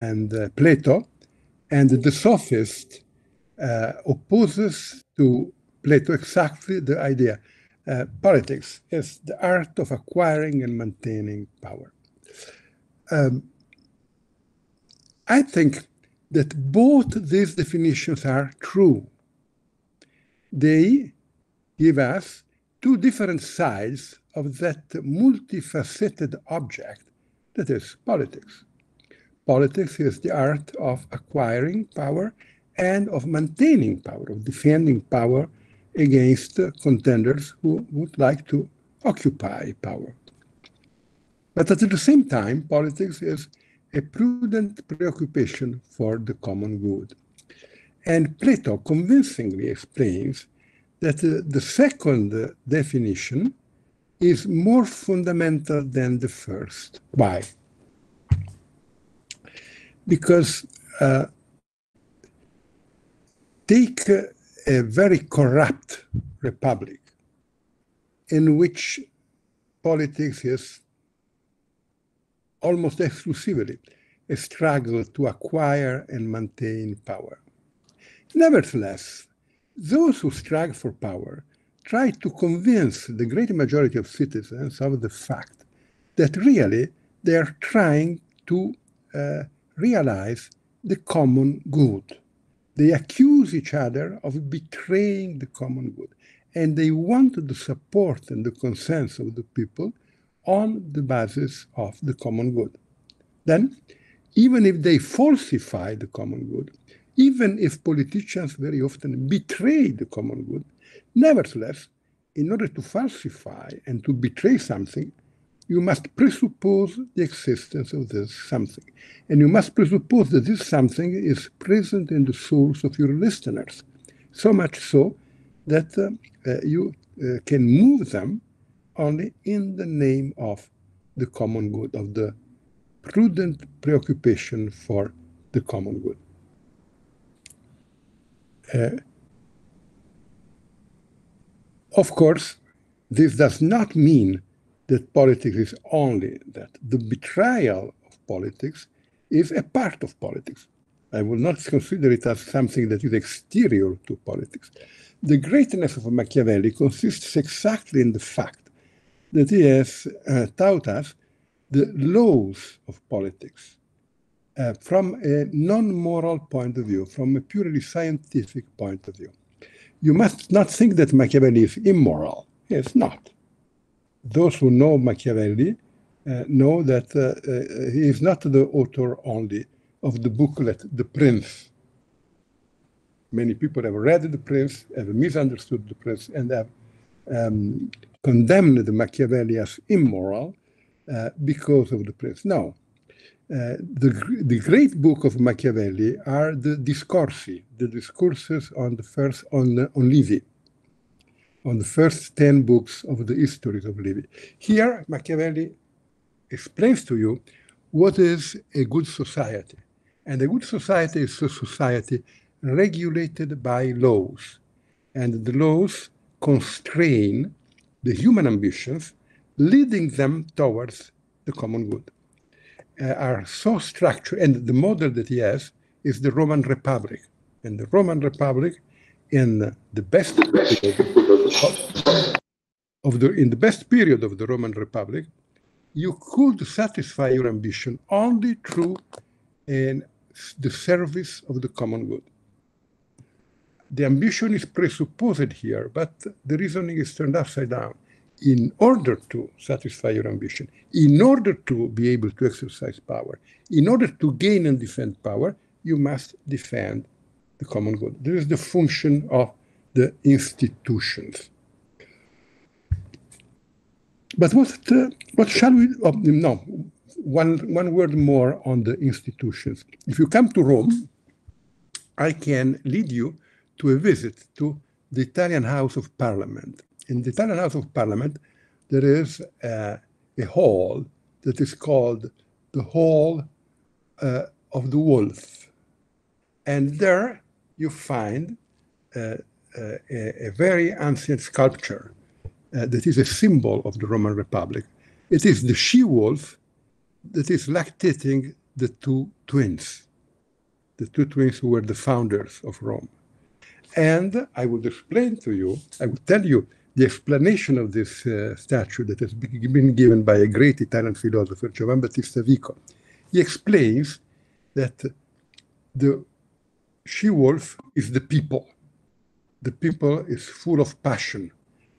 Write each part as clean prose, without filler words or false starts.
and Plato, and the sophist opposes to Plato exactly the idea. Politics is the art of acquiring and maintaining power. I think that both these definitions are true. They give us two different sides of that multifaceted object that is politics. Politics is the art of acquiring power and of maintaining power, of defending power against contenders who would like to occupy power. But at the same time, politics is a prudent preoccupation for the common good. And Plato convincingly explains that the second definition is more fundamental than the first. Why? Because take a very corrupt republic in which politics is almost exclusively a struggle to acquire and maintain power. Nevertheless, those who struggle for power try to convince the great majority of citizens of the fact that really they are trying to realize the common good. They accuse each other of betraying the common good, and they want the support and the consent of the people on the basis of the common good. Then, even if they falsify the common good, even if politicians very often betray the common good, nevertheless, in order to falsify and to betray something, you must presuppose the existence of this something. And you must presuppose that this something is present in the souls of your listeners, so much so that you can move them only in the name of the common good, of the prudent preoccupation for the common good. Of course, this does not mean that politics is only that. The betrayal of politics is a part of politics. I will not consider it as something that is exterior to politics. The greatness of Machiavelli consists exactly in the fact that he has taught us the laws of politics from a non-moral point of view, from a purely scientific point of view. You must not think that Machiavelli is immoral. He is not. Those who know Machiavelli know that he is not the author only of the booklet, The Prince. Many people have read The Prince, have misunderstood The Prince, and have condemned Machiavelli as immoral because of The Prince. No. The great book of Machiavelli are the discorsi, the discourses on Livy, on the first 10 books of the histories of Livy. Here, Machiavelli explains to you what is a good society. And a good society is a society regulated by laws. And the laws constrain the human ambitions, leading them towards the common good. Are so structured, and the model that he has is the Roman Republic. And the Roman Republic, in the best period of the Roman Republic, you could satisfy your ambition only through the service of the common good. The ambition is presupposed here, but the reasoning is turned upside down. In order to satisfy your ambition, in order to be able to exercise power, in order to gain and defend power, you must defend the common good. This is the function of the institutions. But what shall we? No, one word more on the institutions. If you come to Rome, I can lead you to a visit to the Italian House of Parliament. In the Italian House of Parliament, there is a hall that is called the Hall of the Wolf. And there you find a very ancient sculpture that is a symbol of the Roman Republic. It is the she-wolf that is lactating the two twins who were the founders of Rome. And I would explain to you, I would tell you the explanation of this statue that has been given by a great Italian philosopher, Giovan Battista Vico. He explains that the she-wolf is the people. The people is full of passion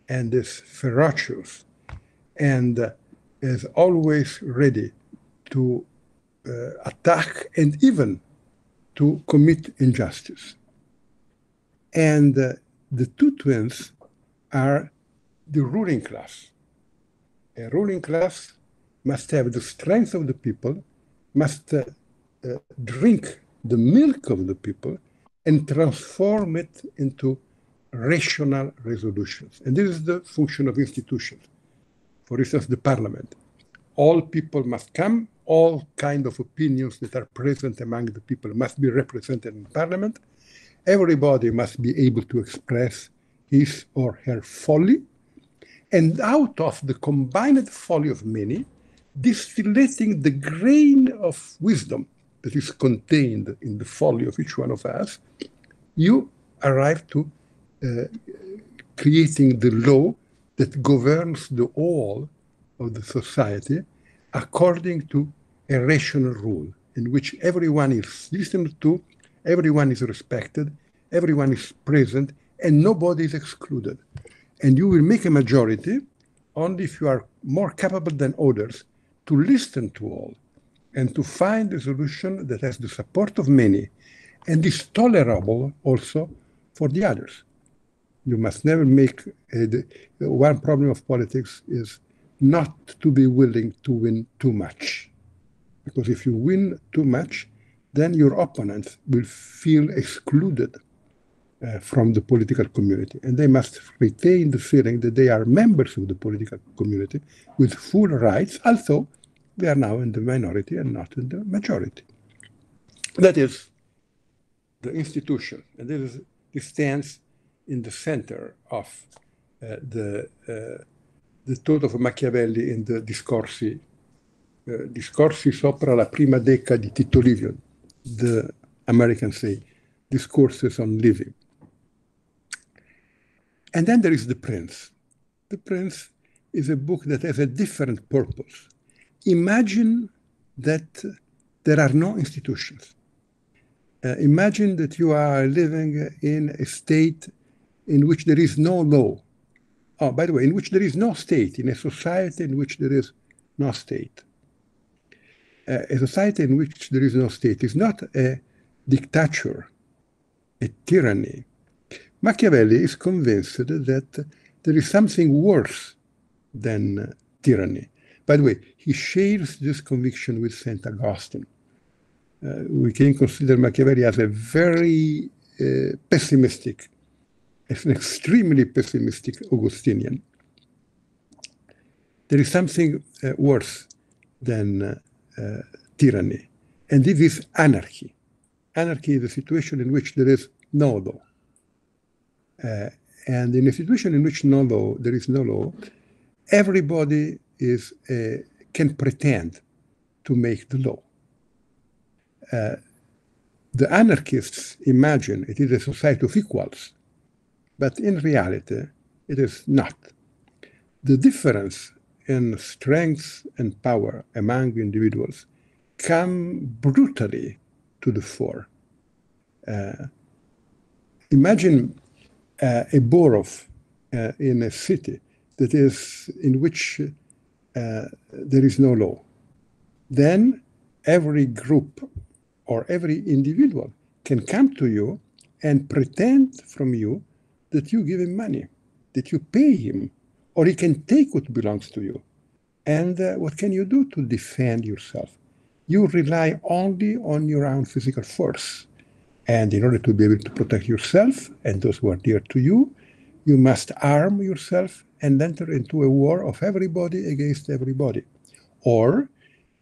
and is ferocious and is always ready to attack and even to commit injustice. And the two twins are the ruling class. A ruling class must have the strength of the people, must drink the milk of the people and transform it into rational resolutions. And this is the function of institutions. For instance, the parliament. All people must come, all kinds of opinions that are present among the people must be represented in parliament. Everybody must be able to express his or her folly. And out of the combined folly of many, distillating the grain of wisdom that is contained in the folly of each one of us, you arrive to creating the law that governs the whole of the society according to a rational rule in which everyone is listened to, everyone is respected, everyone is present, and nobody is excluded. And you will make a majority only if you are more capable than others to listen to all and to find a solution that has the support of many and is tolerable also for the others. You must never make one problem of politics is not to be willing to win too much. Because if you win too much, then your opponents will feel excluded from the political community. And they must retain the feeling that they are members of the political community with full rights, although they are now in the minority and not in the majority. That is the institution. And this stands in the center of the thought of Machiavelli in the Discorsi sopra la prima decca di Tito Livio, the Americans say, discourses on living. And then there is The Prince. The Prince is a book that has a different purpose. Imagine that there are no institutions. Imagine that you are living in a state in which there is no law. Oh, by the way, in which there is no state, in a society in which there is no state. A society in which there is no state is not a dictature, a tyranny. Machiavelli is convinced that there is something worse than tyranny. By the way, he shares this conviction with St. Augustine. We can consider Machiavelli as a very pessimistic, as an extremely pessimistic Augustinian. There is something worse than tyranny, and this is anarchy. Anarchy is a situation in which there is no law. And in a situation in which there is no law, everybody can pretend to make the law. The anarchists imagine it is a society of equals, but in reality, it is not. The difference in strength and power among individuals come brutally to the fore. Imagine a borough in a city that is in which there is no law. Then every group or every individual can come to you and pretend from you that you give him money, that you pay him, or he can take what belongs to you. And what can you do to defend yourself? You rely only on your own physical force. And in order to be able to protect yourself and those who are dear to you, you must arm yourself and enter into a war of everybody against everybody. Or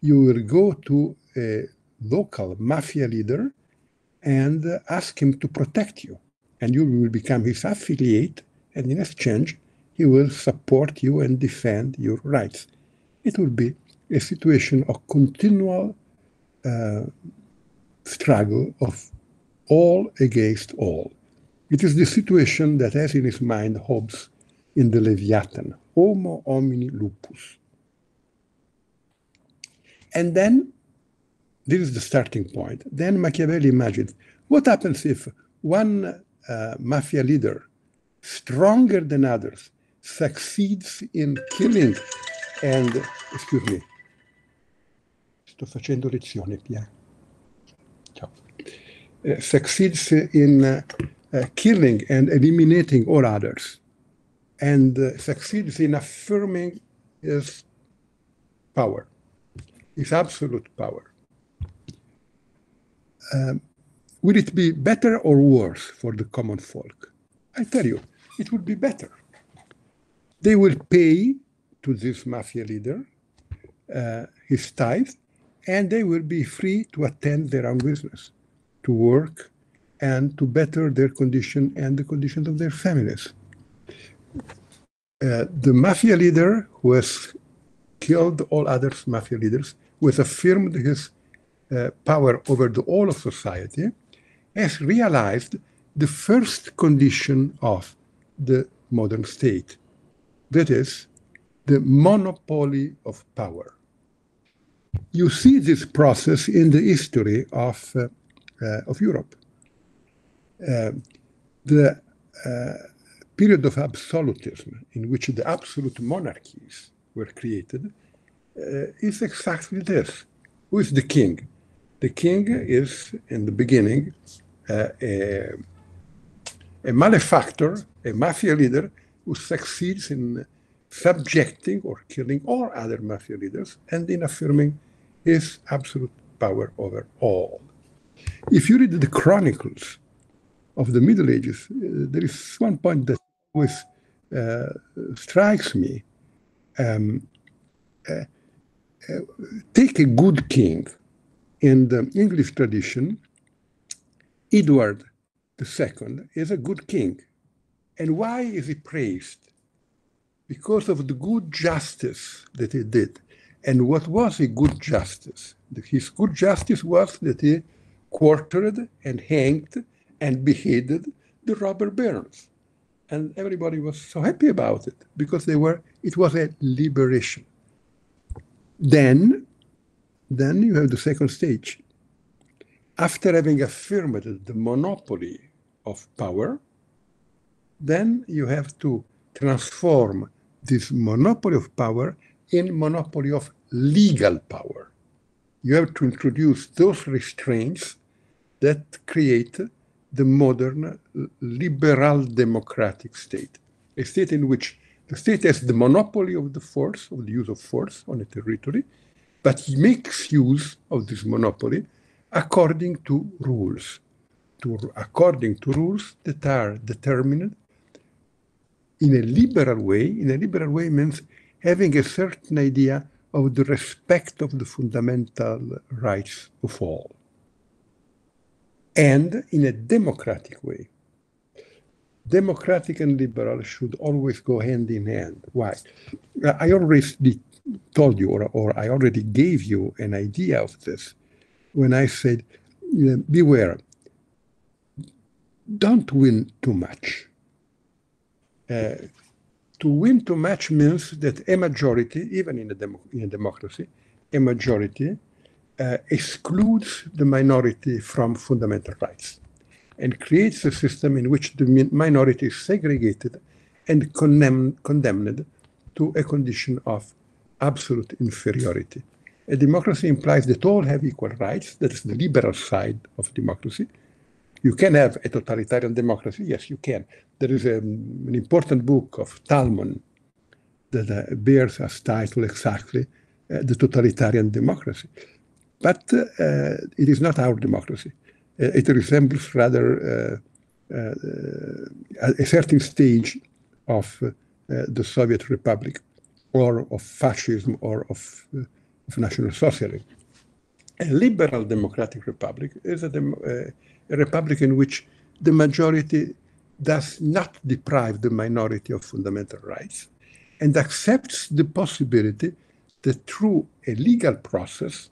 you will go to a local mafia leader and ask him to protect you. And you will become his affiliate, and in exchange, he will support you and defend your rights. It will be a situation of continual struggle of all against all. It is the situation that has in his mind Hobbes in the Leviathan, homo homini lupus. And then, this is the starting point. Then Machiavelli imagined, what happens if one mafia leader, stronger than others, succeeds in killing and, excuse me, sto facendo lezione, Pia. Ciao. Succeeds in killing and eliminating all others, and succeeds in affirming his power, his absolute power. Will it be better or worse for the common folk? I tell you, it would be better. They will pay to this mafia leader his tithe, and they will be free to attend their own business, to work, and to better their condition and the conditions of their families. The mafia leader who has killed all other mafia leaders, who has affirmed his power over the whole of society, has realized the first condition of the modern state. That is, the monopoly of power. You see this process in the history of Europe. The period of absolutism, in which the absolute monarchies were created, is exactly this. Who is the king? The king is, in the beginning, a malefactor, a mafia leader who succeeds in subjecting or killing all other mafia leaders and in affirming his absolute power over all. If you read the chronicles of the Middle Ages, there is one point that always strikes me. Take a good king. In the English tradition, Edward II is a good king. And why is he praised? Because of the good justice that he did. And what was a good justice? His good justice was that he quartered and hanged and beheaded the robber barons. And everybody was so happy about it because it was a liberation. Then you have the second stage. After having affirmed the monopoly of power, then you have to transform this monopoly of power in monopoly of legal power. You have to introduce those restraints that create the modern liberal democratic state, a state in which the state has the monopoly of the force, of the use of force on a territory, but he makes use of this monopoly according to rules, according to rules that are determined in a liberal way. In a liberal way means having a certain idea of the respect of the fundamental rights of all. And in a democratic way. Democratic and liberal should always go hand in hand. Why? I already told you, or I already gave you an idea of this when I said, beware, don't win too much. To win too much means that a majority, even in a democracy, a majority excludes the minority from fundamental rights and creates a system in which the minority is segregated and condemned to a condition of absolute inferiority. A democracy implies that all have equal rights. That is the liberal side of democracy. You can have a totalitarian democracy. Yes, you can. There is an important book of Talmud that bears as title exactly the totalitarian democracy. But it is not our democracy. It resembles rather a certain stage of the Soviet Republic, or of fascism, or of National Socialism. A liberal democratic republic is a republic in which the majority does not deprive the minority of fundamental rights and accepts the possibility that through a legal process,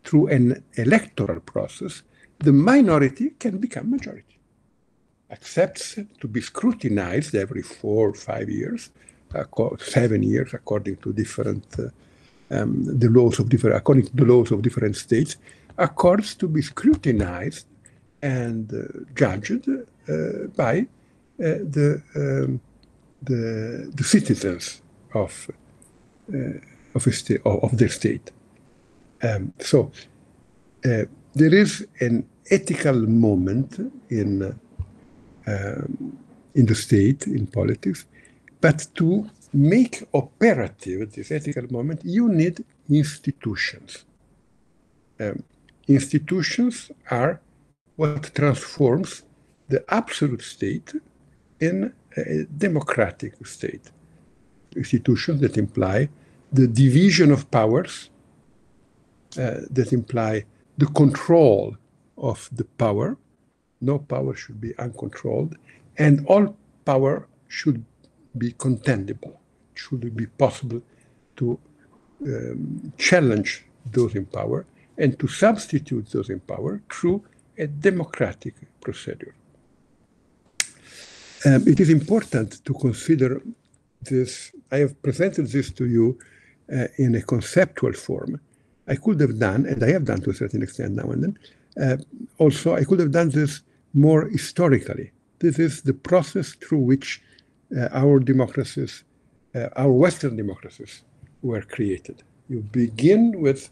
through an electoral process, the minority can become majority. Accepts to be scrutinized every 4 or 5 years, 7 years, according to different according to the laws of different states, accords to be scrutinized and judged by the citizens of their state. So there is an ethical moment in the state, in politics, but to make operative this ethical moment, you need institutions. Institutions are what transforms the absolute state in a democratic state. Institutions that imply the division of powers, that imply the control of the power. No power should be uncontrolled, and all power should be contendable. It should be possible to challenge those in power and to substitute those in power through a democratic procedure. It is important to consider this. I have presented this to you in a conceptual form. I could have done, and I have done to a certain extent now and then, also I could have done this more historically. This is the process through which our democracies, our Western democracies, were created. You begin with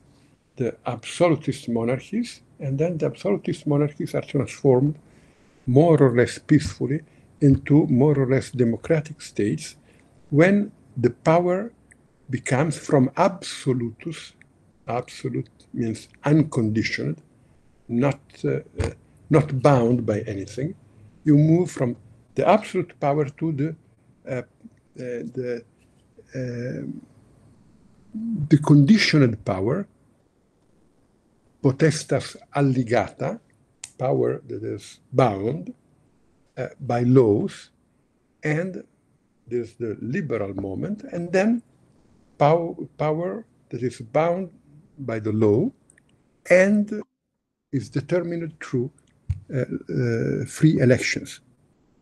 the absolutist monarchies, and then the absolutist monarchies are transformed more or less peacefully into more or less democratic states when the power becomes from absolutus, absolute means unconditioned, not bound by anything. You move from the absolute power to the conditioned power, potestas alligata, power that is bound by laws, and there's the liberal moment, and then power that is bound by the law and is determined through free elections,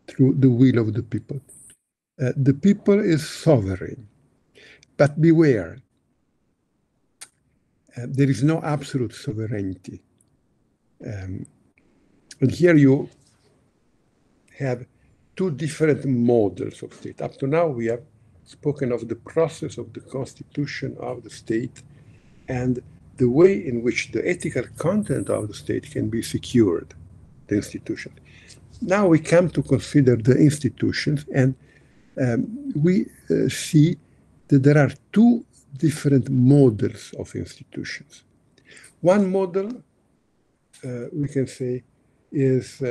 through the will of the people. The people is sovereign, but beware, there is no absolute sovereignty. And here you have two different models of state. Up to now, we have spoken of the process of the constitution of the state and the way in which the ethical content of the state can be secured, the institution. Now we come to consider the institutions, and we see that there are two different models of institutions. One model, we can say, is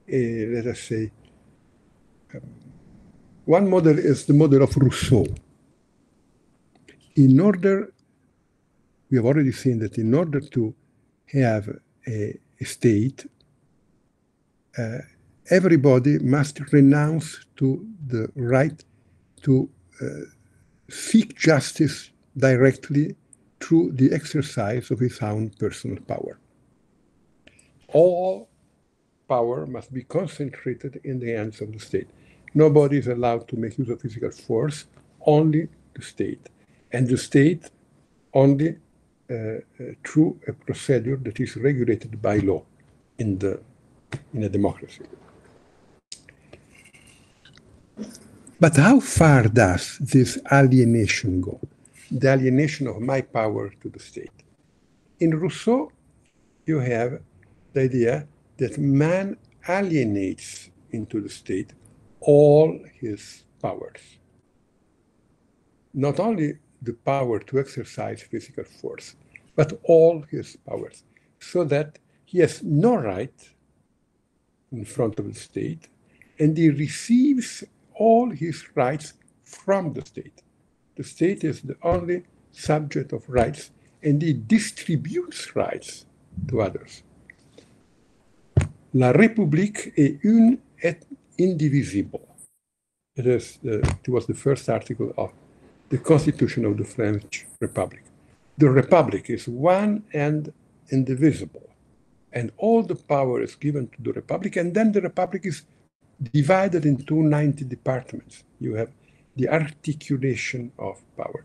let us say, one model is the model of Rousseau. In order, we have already seen that in order to have a state, everybody must renounce to the right to seek justice directly through the exercise of his own personal power. All power must be concentrated in the hands of the state. Nobody is allowed to make use of physical force, only the state. And the state only through a procedure that is regulated by law in a democracy. But how far does this alienation go? The alienation of my power to the state. In Rousseau, you have the idea that man alienates into the state all his powers. Not only the power to exercise physical force, but all his powers, so that he has no right in front of the state, and he receives all his rights from the state. The state is the only subject of rights, and he distributes rights to others. La République est une et indivisible. It was the first article of the Constitution of the French Republic. the republic is one and indivisible, and all the power is given to the republic, and then the republic is divided into 90 departments. You have the articulation of power,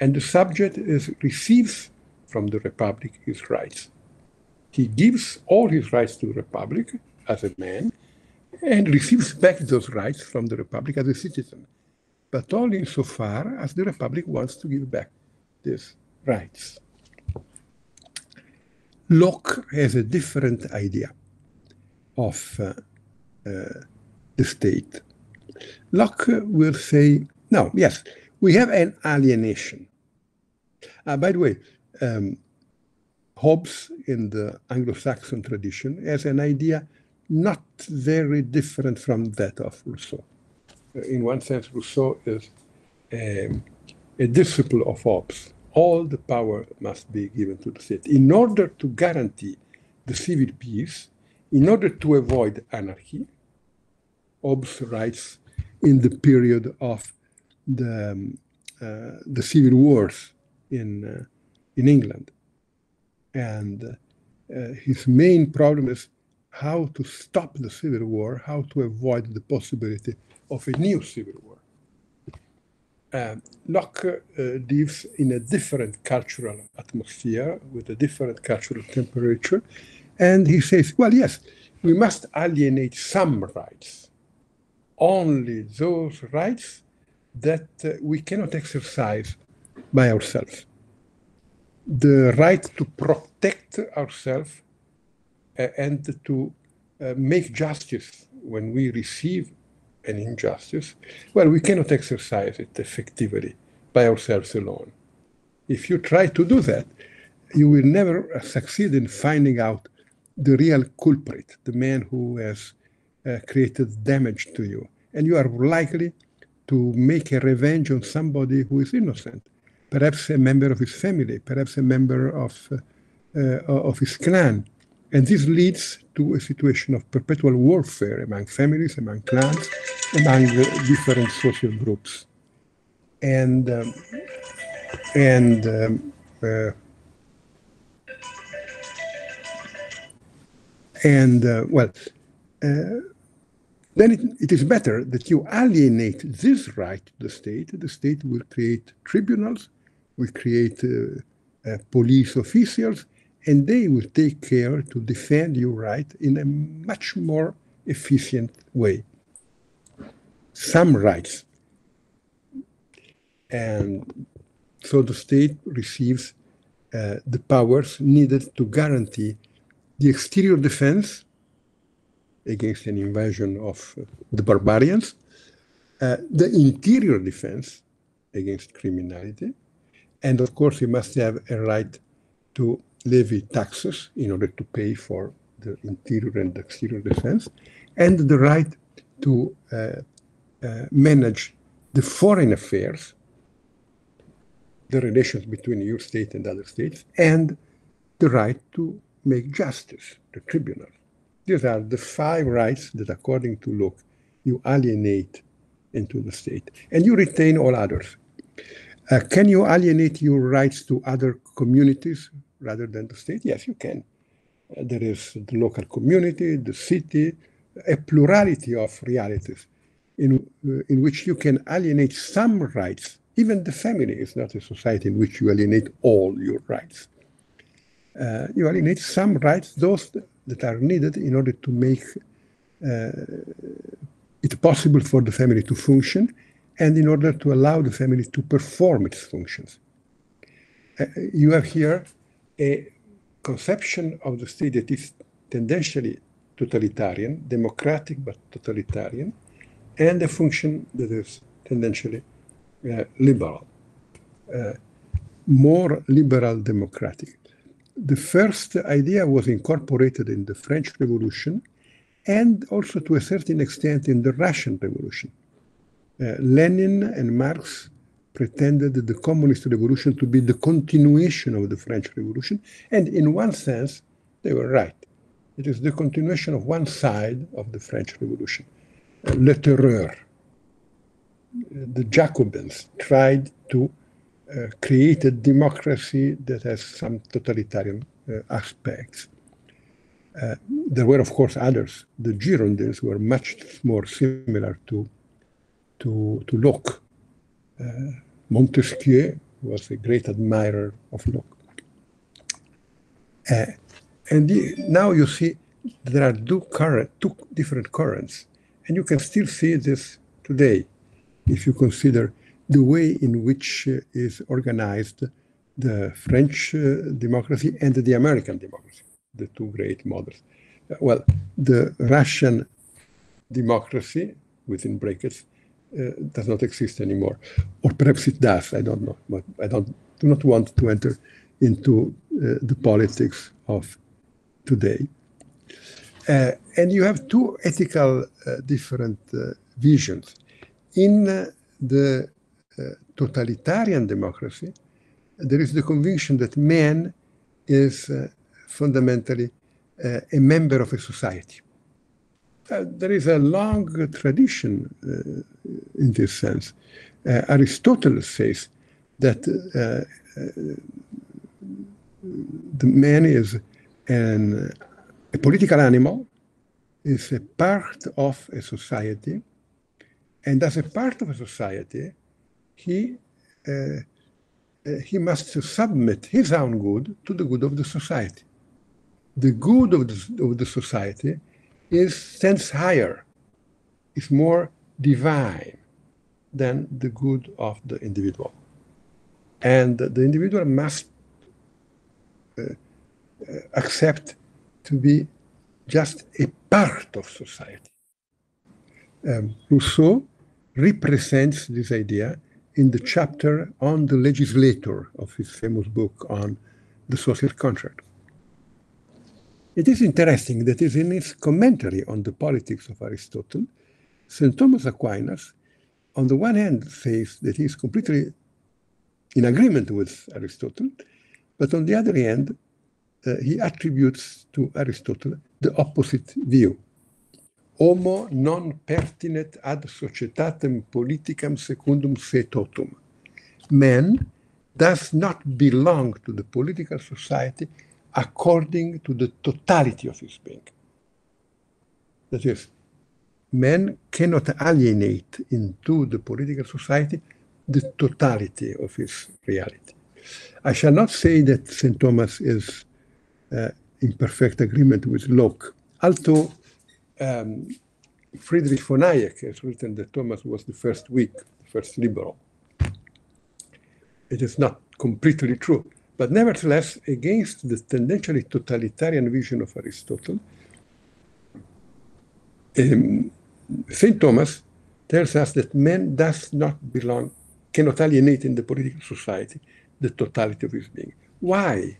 and the subject receives from the republic his rights. He gives all his rights to the republic as a man, and receives back those rights from the republic as a citizen, but only insofar as the republic wants to give back these rights. Locke has a different idea of the state. Locke will say, no, yes, we have an alienation. By the way, Hobbes in the Anglo-Saxon tradition has an idea not very different from that of Rousseau. In one sense, Rousseau is a disciple of Hobbes. All the power must be given to the state. In order to guarantee the civil peace, in order to avoid anarchy, Hobbes writes in the period of the civil wars in England. And his main problem is how to stop the civil war, how to avoid the possibility of a new civil war. Locke lives in a different cultural atmosphere with a different cultural temperature. And he says, well, yes, we must alienate some rights, only those rights that we cannot exercise by ourselves. The right to protect ourselves and to make justice when we receive an injustice, well, we cannot exercise it effectively by ourselves alone. If you try to do that, you will never succeed in finding out the real culprit, the man who has created damage to you. And you are likely to make a revenge on somebody who is innocent, perhaps a member of his family, perhaps a member of his clan. And this leads to a situation of perpetual warfare among families, among clans, among different social groups. Then it is better that you alienate this right to the state. The state will create tribunals, will create police officials, and they will take care to defend your right in a much more efficient way. Some rights. And so the state receives the powers needed to guarantee the exterior defense against an invasion of the barbarians, the interior defense against criminality, and of course you must have a right to levy taxes in order to pay for the interior and exterior defense, and the right to manage the foreign affairs, the relations between your state and other states, and the right to make justice, the tribunal. These are the 5 rights that, according to Locke, you alienate into the state, and you retain all others. Can you alienate your rights to other communities rather than the state? Yes, you can. There is the local community, the city, a plurality of realities in which you can alienate some rights. Even the family is not a society in which you alienate all your rights. You alienate some rights, those that are needed in order to make it possible for the family to function and in order to allow the family to perform its functions. You have here a conception of the state that is tendentially totalitarian, democratic but totalitarian, and a function that is tendentially liberal, more liberal democratic. The first idea was incorporated in the French Revolution and also to a certain extent in the Russian Revolution. Lenin and Marx pretended the communist revolution to be the continuation of the French Revolution, and in one sense, they were right. It is the continuation of one side of the French Revolution. Le Terreur, the Jacobins tried to created democracy that has some totalitarian aspects. There were, of course, others. The Girondins were much more similar to Locke. Montesquieu was a great admirer of Locke. Now you see there are two different currents, and you can still see this today if you consider the way in which is organized the French democracy and the American democracy, the two great models. Well, the Russian democracy, within brackets, does not exist anymore. Or perhaps it does, I don't know. But I do not want to enter into the politics of today. And you have two ethical different visions. In the totalitarian democracy, there is the conviction that man is fundamentally a member of a society. There is a long tradition in this sense. Aristotle says that the man is a political animal, is a part of a society, and as a part of a society, he must submit his own good to the good of the society. The good of the society stands higher, is more divine than the good of the individual. And the individual must accept to be just a part of society. Rousseau represents this idea in the chapter on the legislator of his famous book on the social contract. It is interesting that in his commentary on the politics of Aristotle, St. Thomas Aquinas, on the one hand, says that he is completely in agreement with Aristotle, but on the other hand, he attributes to Aristotle the opposite view. Homo non pertinet ad societatem politicam secundum se totum. Man does not belong to the political society according to the totality of his being. That is, man cannot alienate into the political society the totality of his reality. I shall not say that St. Thomas is in perfect agreement with Locke, although Friedrich von Hayek has written that Thomas was the first weak, the first liberal. It is not completely true. But nevertheless, against the tendentially totalitarian vision of Aristotle, St. Thomas tells us that man does not belong, cannot alienate in the political society the totality of his being. Why?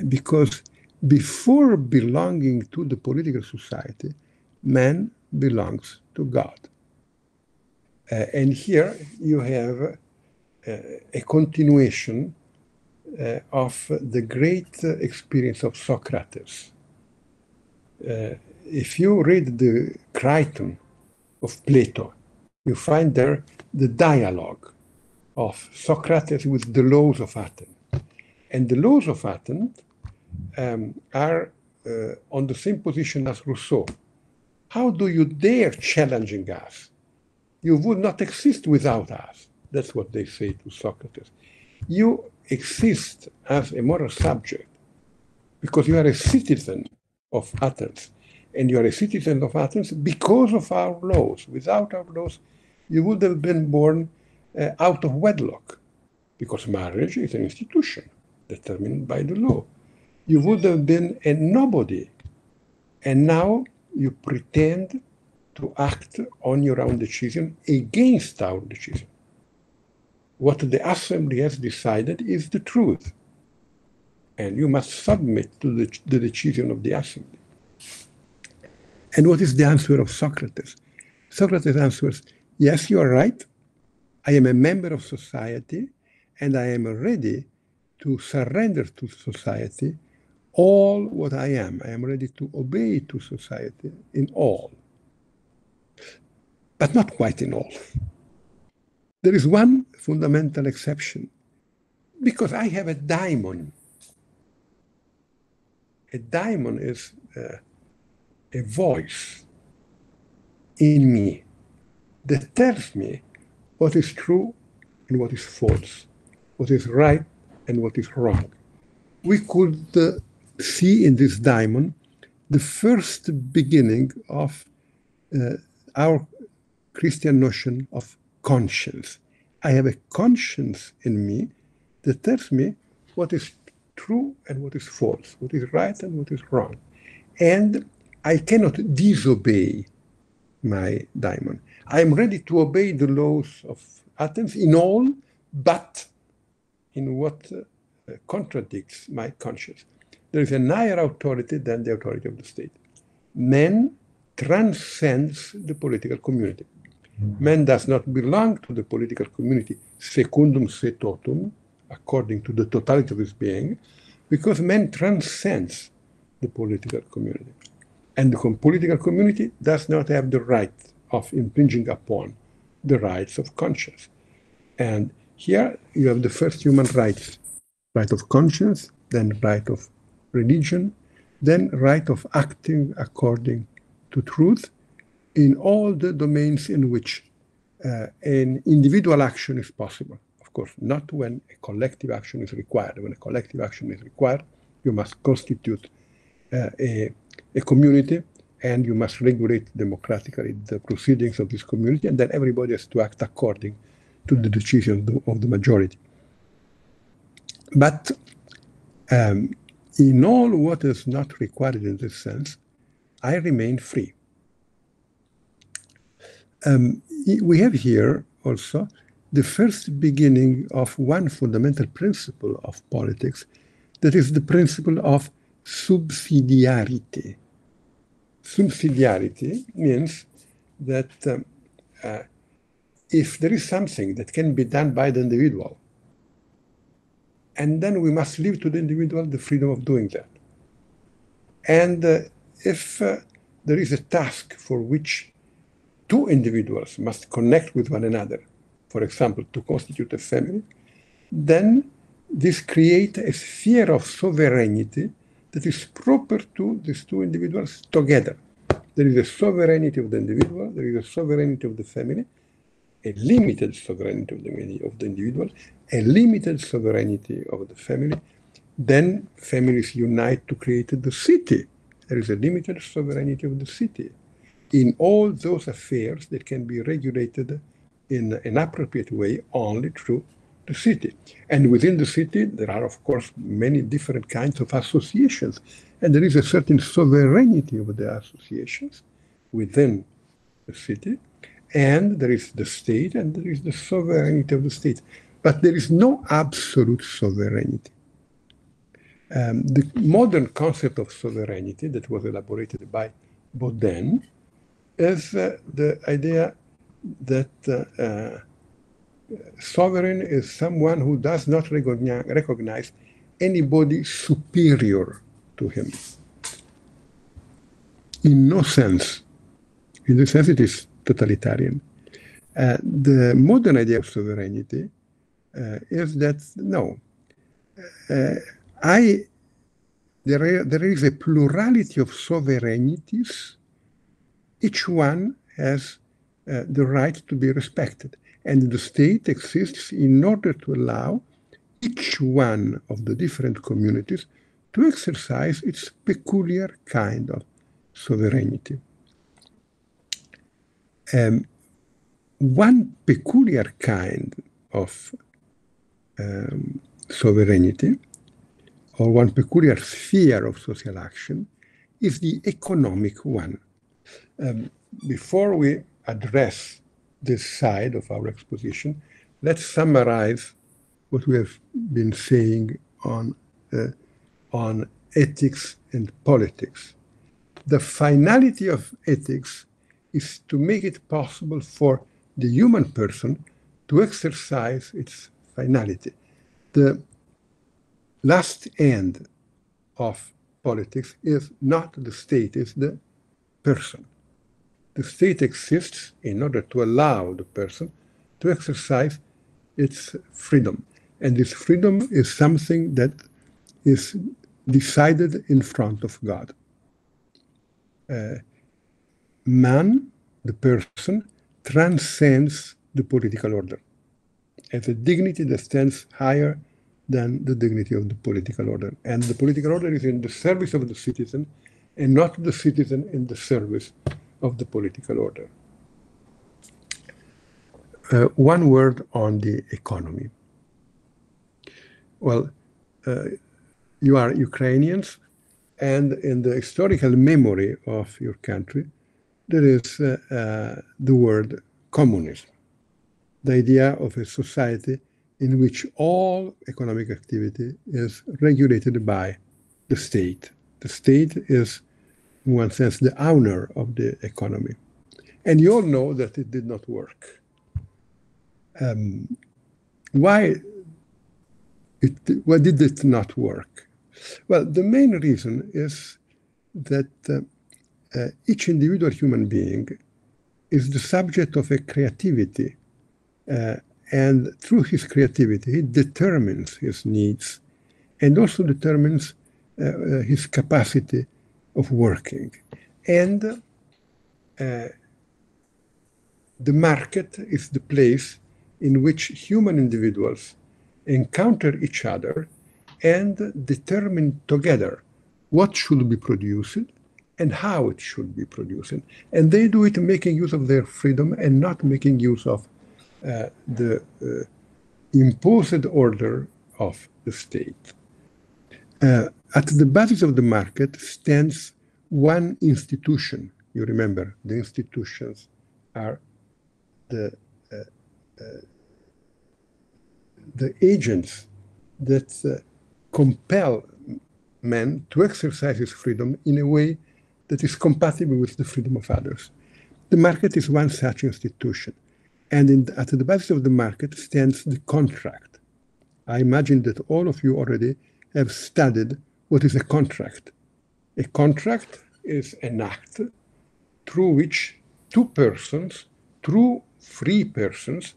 Because before belonging to the political society, man belongs to God. And here you have a continuation of the great experience of Socrates. If you read the Crichton of Plato, you find there the dialogue of Socrates with the laws of Athens. And the laws of Athens are on the same position as Rousseau. How do you dare challenging us? You would not exist without us. That's what they say to Socrates. You exist as a moral subject because you are a citizen of Athens. And you are a citizen of Athens because of our laws. Without our laws, you would have been born out of wedlock, because marriage is an institution determined by the law. You would have been a nobody. And now you pretend to act on your own decision against our decision. What the assembly has decided is the truth. And you must submit to the decision of the assembly. And what is the answer of Socrates? Socrates answers, yes, you are right. I am a member of society, and I am ready to surrender to society all what I am. I am ready to obey to society in all, but not quite in all. There is one fundamental exception, because I have a daimon. A daimon is a voice in me that tells me what is true and what is false, what is right and what is wrong. We could see in this daimon the first beginning of our Christian notion of conscience. I have a conscience in me that tells me what is true and what is false, what is right and what is wrong. And I cannot disobey my daimon. I am ready to obey the laws of Athens in all, but in what contradicts my conscience. There is a higher authority than the authority of the state. Man transcends the political community. Man does not belong to the political community secundum se totum, according to the totality of his being, because man transcends the political community. And the political community does not have the right of impinging upon the rights of conscience. And here you have the first human rights, right of conscience, then right of religion, then right of acting according to truth in all the domains in which an individual action is possible. Of course, not when a collective action is required. When a collective action is required, you must constitute a community, and you must regulate democratically the proceedings of this community, and then everybody has to act according to the decision of the majority. But in all what is not required in this sense, I remain free. We have here also the first beginning of one fundamental principle of politics, that is the principle of subsidiarity. Subsidiarity means that if there is something that can be done by the individual, and then we must leave to the individual the freedom of doing that. And if there is a task for which two individuals must connect with one another, for example, to constitute a family, then this creates a sphere of sovereignty that is proper to these two individuals together. There is a sovereignty of the individual, there is a sovereignty of the family, a limited sovereignty of the individual, a limited sovereignty of the family. Then families unite to create the city. There is a limited sovereignty of the city in all those affairs that can be regulated in an appropriate way only through the city. And within the city, there are, of course, many different kinds of associations. And there is a certain sovereignty of the associations within the city. And there is the state, and there is the sovereignty of the state. But there is no absolute sovereignty. The modern concept of sovereignty that was elaborated by Baudin is the idea that sovereign is someone who does not recognize anybody superior to him. In no sense. In the sense it is totalitarian. The modern idea of sovereignty is that, no, there is a plurality of sovereignties. Each one has the right to be respected. And the state exists in order to allow each one of the different communities to exercise its peculiar kind of sovereignty. One peculiar kind of sovereignty, or one peculiar sphere of social action, is the economic one. Before we address this side of our exposition, let's summarize what we have been saying on ethics and politics. The finality of ethics is to make it possible for the human person to exercise its finality. The last end of politics is not the state, it's the person. The state exists in order to allow the person to exercise its freedom. And this freedom is something that is decided in front of God. Man, the person, transcends the political order as a dignity that stands higher than the dignity of the political order. And the political order is in the service of the citizen and not the citizen in the service of the political order. One word on the economy. Well, you are Ukrainians, and in the historical memory of your country, there is the word communism, the idea of a society in which all economic activity is regulated by the state. The state is, in one sense, the owner of the economy. And you all know that it did not work. Why did it not work? Well, the main reason is that each individual human being is the subject of a creativity, and through his creativity, he determines his needs and also determines his capacity of working. And the market is the place in which human individuals encounter each other and determine together what should be produced and how it should be produced. And they do it making use of their freedom and not making use of the imposed order of the state. At the basis of the market stands one institution. You remember, the institutions are the agents that compel man to exercise his freedom in a way that is compatible with the freedom of others. The market is one such institution. And at the basis of the market stands the contract. I imagine that all of you already have studied what is a contract. A contract is an act through which two persons, two free persons,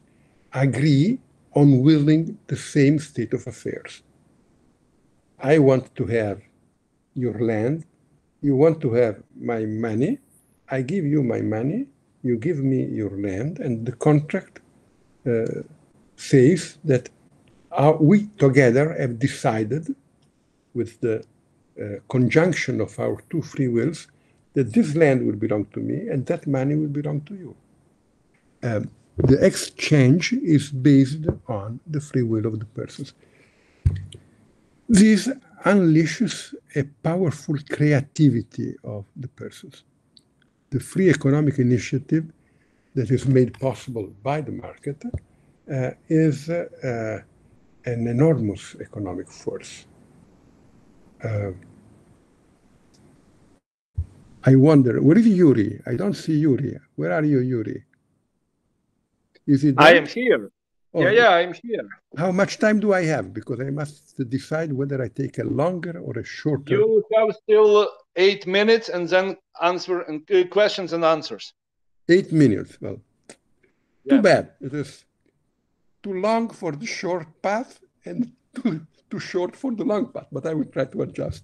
agree on willing the same state of affairs. I want to have your land, you want to have my money, I give you my money, you give me your land, and the contract says that we together have decided, with the conjunction of our two free wills, that this land will belong to me and that money will belong to you. The exchange is based on the free will of the persons. This unleashes a powerful creativity of the persons. The free economic initiative that is made possible by the market is an enormous economic force. I wonder, where is Yuri? I don't see Yuri. Where are you, Yuri? Is it there? I am here. Oh, yeah, I'm here. How much time do I have? Because I must decide whether I take a longer or a shorter. You have still 8 minutes and then answer and questions and answers. 8 minutes. Well, too bad. It is too long for the short path and too short for the long path, but I will try to adjust.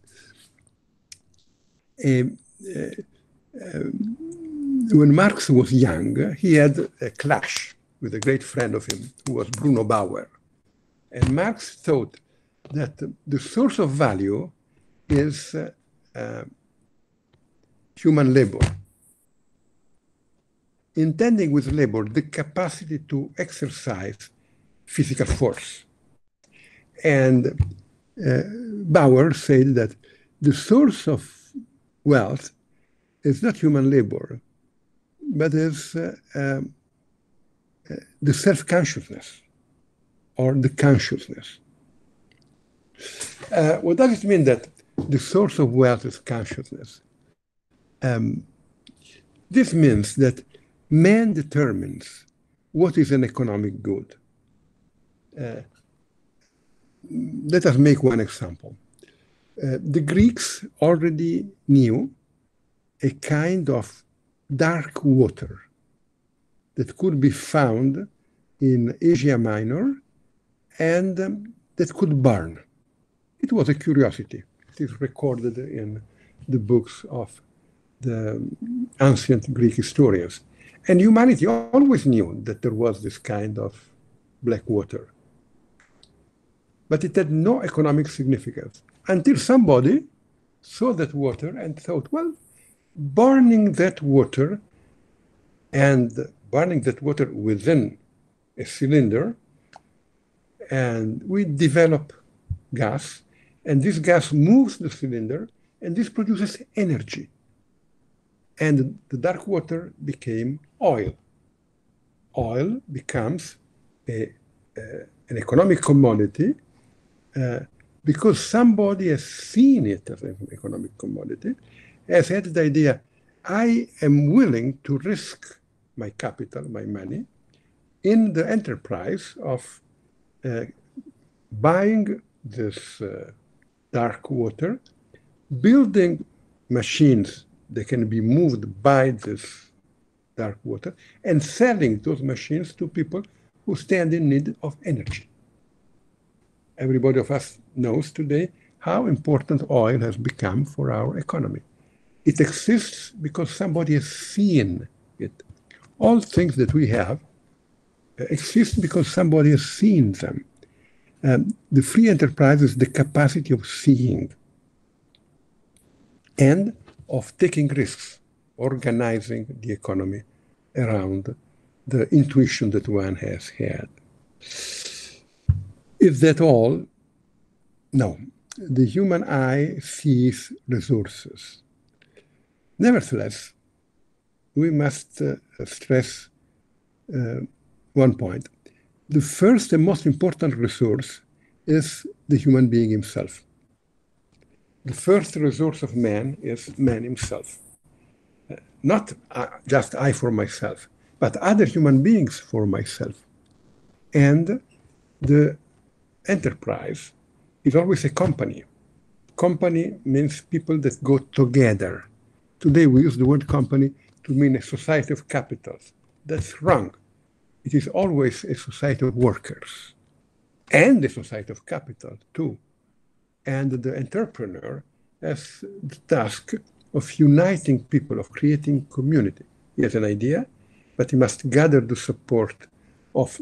When Marx was young, he had a clash with a great friend of him, who was Bruno Bauer. And Marx thought that the source of value is human labor, intending with labor the capacity to exercise physical force. And Bauer said that the source of wealth is not human labor, but is the self-consciousness or the consciousness. What does it mean that the source of wealth is consciousness? This means that man determines what is an economic good. Let us make one example. The Greeks already knew a kind of dark water that could be found in Asia Minor, and that could burn. It was a curiosity. It is recorded in the books of the ancient Greek historians. And humanity always knew that there was this kind of black water. But it had no economic significance until somebody saw that water and thought, well, burning that water within a cylinder, and we develop gas, and this gas moves the cylinder, and this produces energy. And the dark water became oil. Oil becomes an economic commodity because somebody has seen it as an economic commodity, has had the idea, I am willing to risk my capital, my money, in the enterprise of buying this dark water, building machines that can be moved by this dark water, and selling those machines to people who stand in need of energy. Everybody of us knows today how important oil has become for our economy. It exists because somebody has seen it. All things that we have exist because somebody has seen them. The free enterprise is the capacity of seeing and of taking risks, organizing the economy around the intuition that one has had. Is that all? No. The human eye sees resources. Nevertheless, we must stress one point. The first and most important resource is the human being himself. The first resource of man is man himself. Not just I for myself, but other human beings for myself. And the enterprise is always a company. Company means people that go together. Today we use the word company to mean a society of capitals. That's wrong. It is always a society of workers and a society of capital too. And the entrepreneur has the task of uniting people, of creating community. He has an idea, but he must gather the support of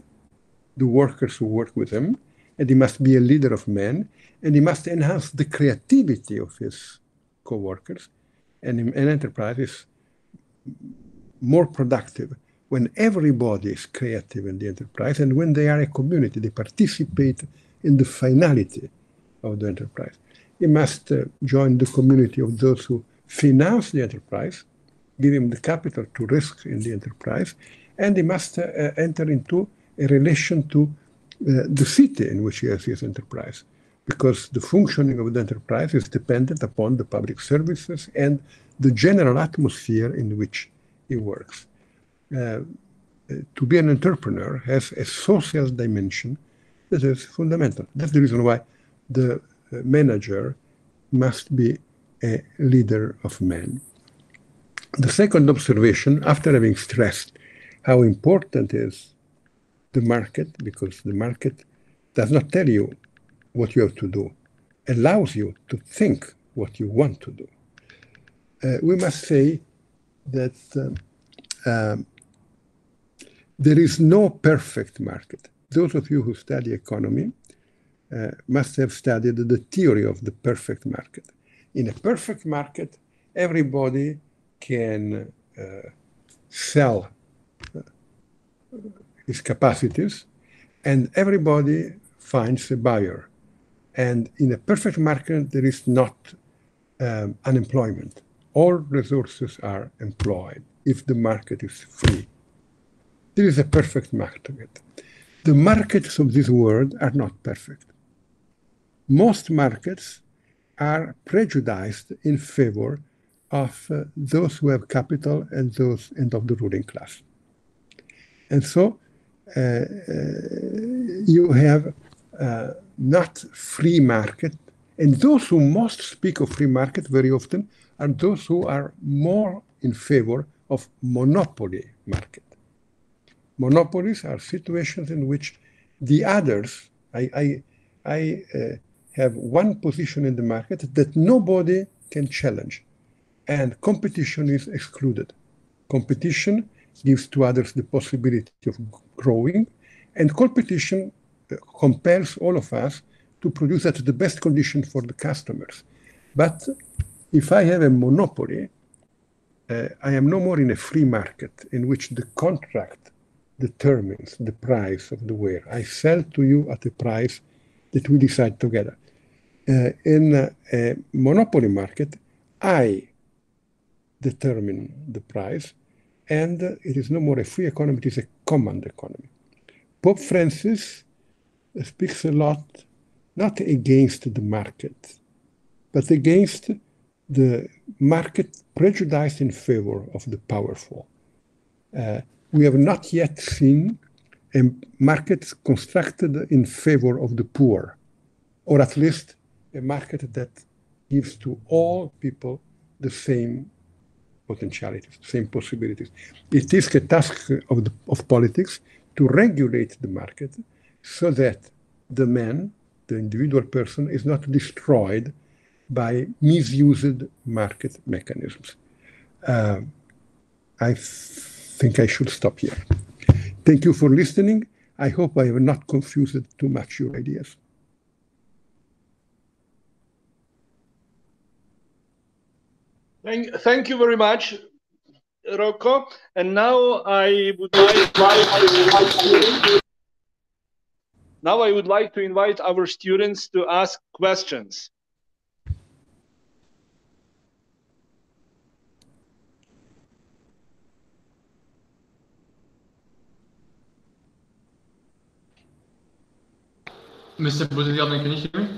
the workers who work with him, and he must be a leader of men, and he must enhance the creativity of his co-workers. And an enterprise is more productive when everybody is creative in the enterprise, and when they are a community, they participate in the finality of the enterprise. He must join the community of those who finance the enterprise, give him the capital to risk in the enterprise, and he must enter into a relation to the city in which he has his enterprise, because the functioning of the enterprise is dependent upon the public services and the general atmosphere in which he works. To be an entrepreneur has a social dimension that is fundamental. That's the reason why the manager must be a leader of men. The second observation, after having stressed how important is the market, because the market does not tell you what you have to do, allows you to think what you want to do. We must say that there is no perfect market. Those of you who study economy must have studied the theory of the perfect market. In a perfect market, everybody can sell his capacities, and everybody finds a buyer. And in a perfect market, there is not unemployment. All resources are employed if the market is free. There is a perfect market. The markets of this world are not perfect. Most markets are prejudiced in favor of those who have capital and those of the ruling class. And so you have not free market, and those who most speak of free market very often are those who are more in favor of monopoly market. Monopolies are situations in which the others, I have one position in the market that nobody can challenge, and competition is excluded. Competition gives to others the possibility of growing, and competition compels all of us to produce at the best condition for the customers. But if I have a monopoly, I am no more in a free market in which the contract determines the price of the ware. I sell to you at a price that we decide together. In a monopoly market, I determine the price, and it is no more a free economy, it is a command economy. Pope Francis speaks a lot, not against the market, but against the market prejudiced in favor of the powerful. We have not yet seen a market constructed in favor of the poor, or at least a market that gives to all people the same potentialities, the same possibilities. It is a task of politics to regulate the market so that the man, the individual person, is not destroyed by misused market mechanisms. I think I should stop here. Thank you for listening. I hope I have not confused too much your ideas. Thank you very much, Rocco. And now I would like to invite our students to ask questions. Mr. Buttiglione, can you hear me?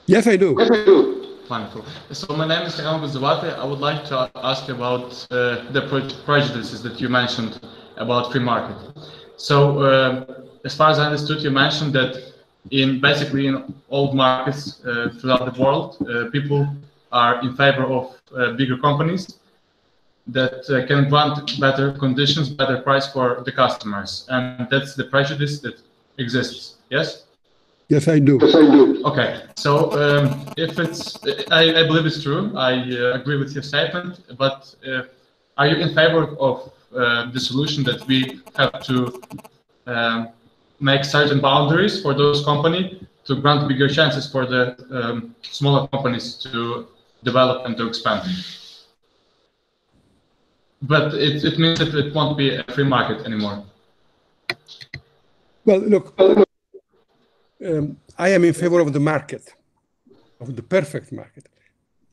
Yes, I do. Yes, I do. Wonderful. So my name is Rocco. I would like to ask about the prejudices that you mentioned about free market. So as far as I understood, you mentioned that basically in all markets throughout the world, people are in favor of bigger companies that can grant better conditions, better price for the customers. And that's the prejudice that exists, yes? Yes, I do. Yes, I do. Okay, so if it's, I believe it's true. I agree with your statement, but are you in favor of the solution that we have to make certain boundaries for those companies to grant bigger chances for the smaller companies to develop and to expand? But it means that it won't be a free market anymore. Well, look, I am in favor of the market, of the perfect market.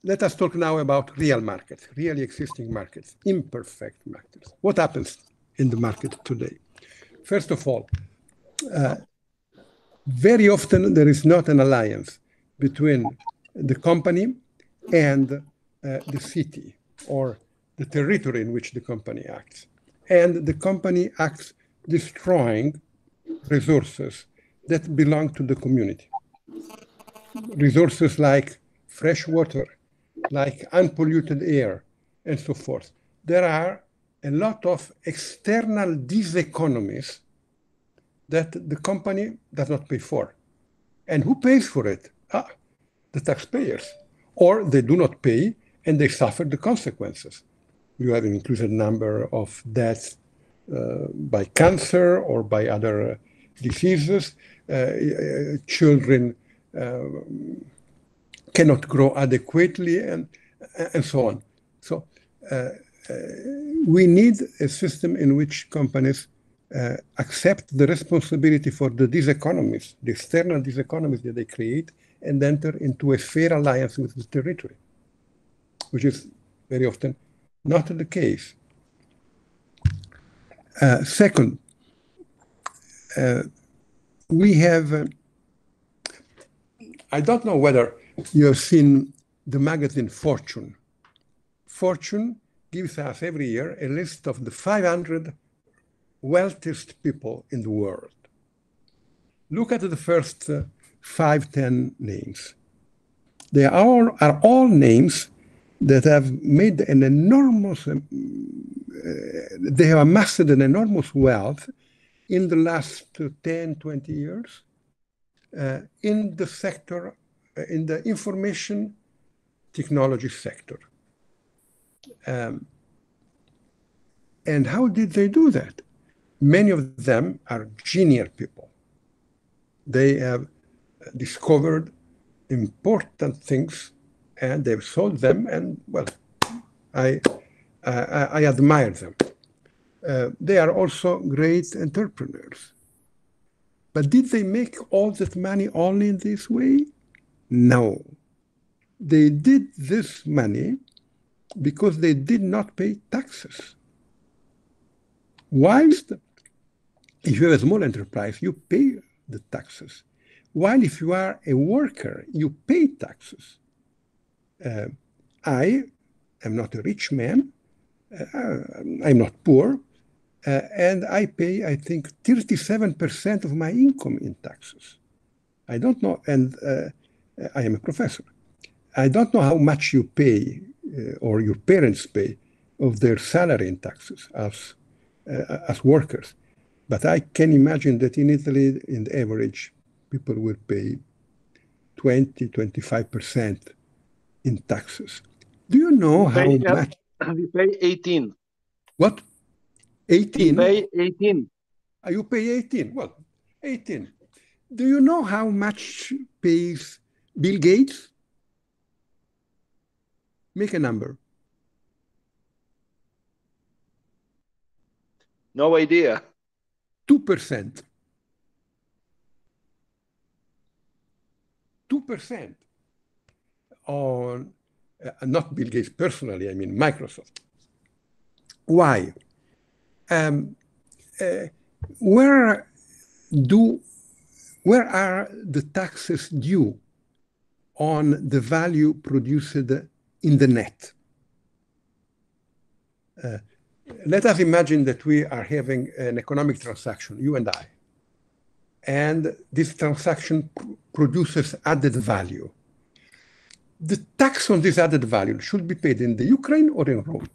Let us talk now about real markets, really existing markets, imperfect markets. What happens in the market today? First of all, very often there is not an alliance between the company and the city or the territory in which the company acts. And the company acts destroying resources that belong to the community. Resources like fresh water, like unpolluted air, and so forth. There are a lot of external diseconomies that the company does not pay for. And who pays for it? The taxpayers. Or they do not pay and they suffer the consequences. You have an increased number of deaths by cancer or by other diseases. Children cannot grow adequately and so on. So we need a system in which companies accept the responsibility for the diseconomies, the external diseconomies that they create, and enter into a fair alliance with the territory, which is very often not the case. Second, we have, I don't know whether you have seen the magazine Fortune. Fortune gives us every year a list of the 500 wealthiest people in the world. Look at the first 5-10 names. They are all names that have made an enormous, they have amassed an enormous wealth in the last 10, 20 years in the sector, in the information technology sector. And how did they do that? Many of them are genius people. They have discovered important things and they've sold them, and well, I admire them. They are also great entrepreneurs. But did they make all that money only in this way? No. They did this money because they did not pay taxes. Whilst if you have a small enterprise, you pay the taxes. While if you are a worker, you pay taxes. I am not a rich man. I'm not poor. And I pay, I think, 37% of my income in taxes. I don't know, and I am a professor. I don't know how much you pay or your parents pay of their salary in taxes as workers. But I can imagine that in Italy, in the average, people will pay 20, 25% in taxes. Do you know how much? We pay 18. What? 18? We pay 18. You pay 18? Well, 18. Do you know how much pays Bill Gates? Make a number. No idea. 2%. 2% on, not Bill Gates personally, I mean Microsoft. Why? Where are the taxes due on the value produced in the net? Let us imagine that we are having an economic transaction, you and I, and this transaction produces added value. The tax on this added value should be paid in the Ukraine or in Rome?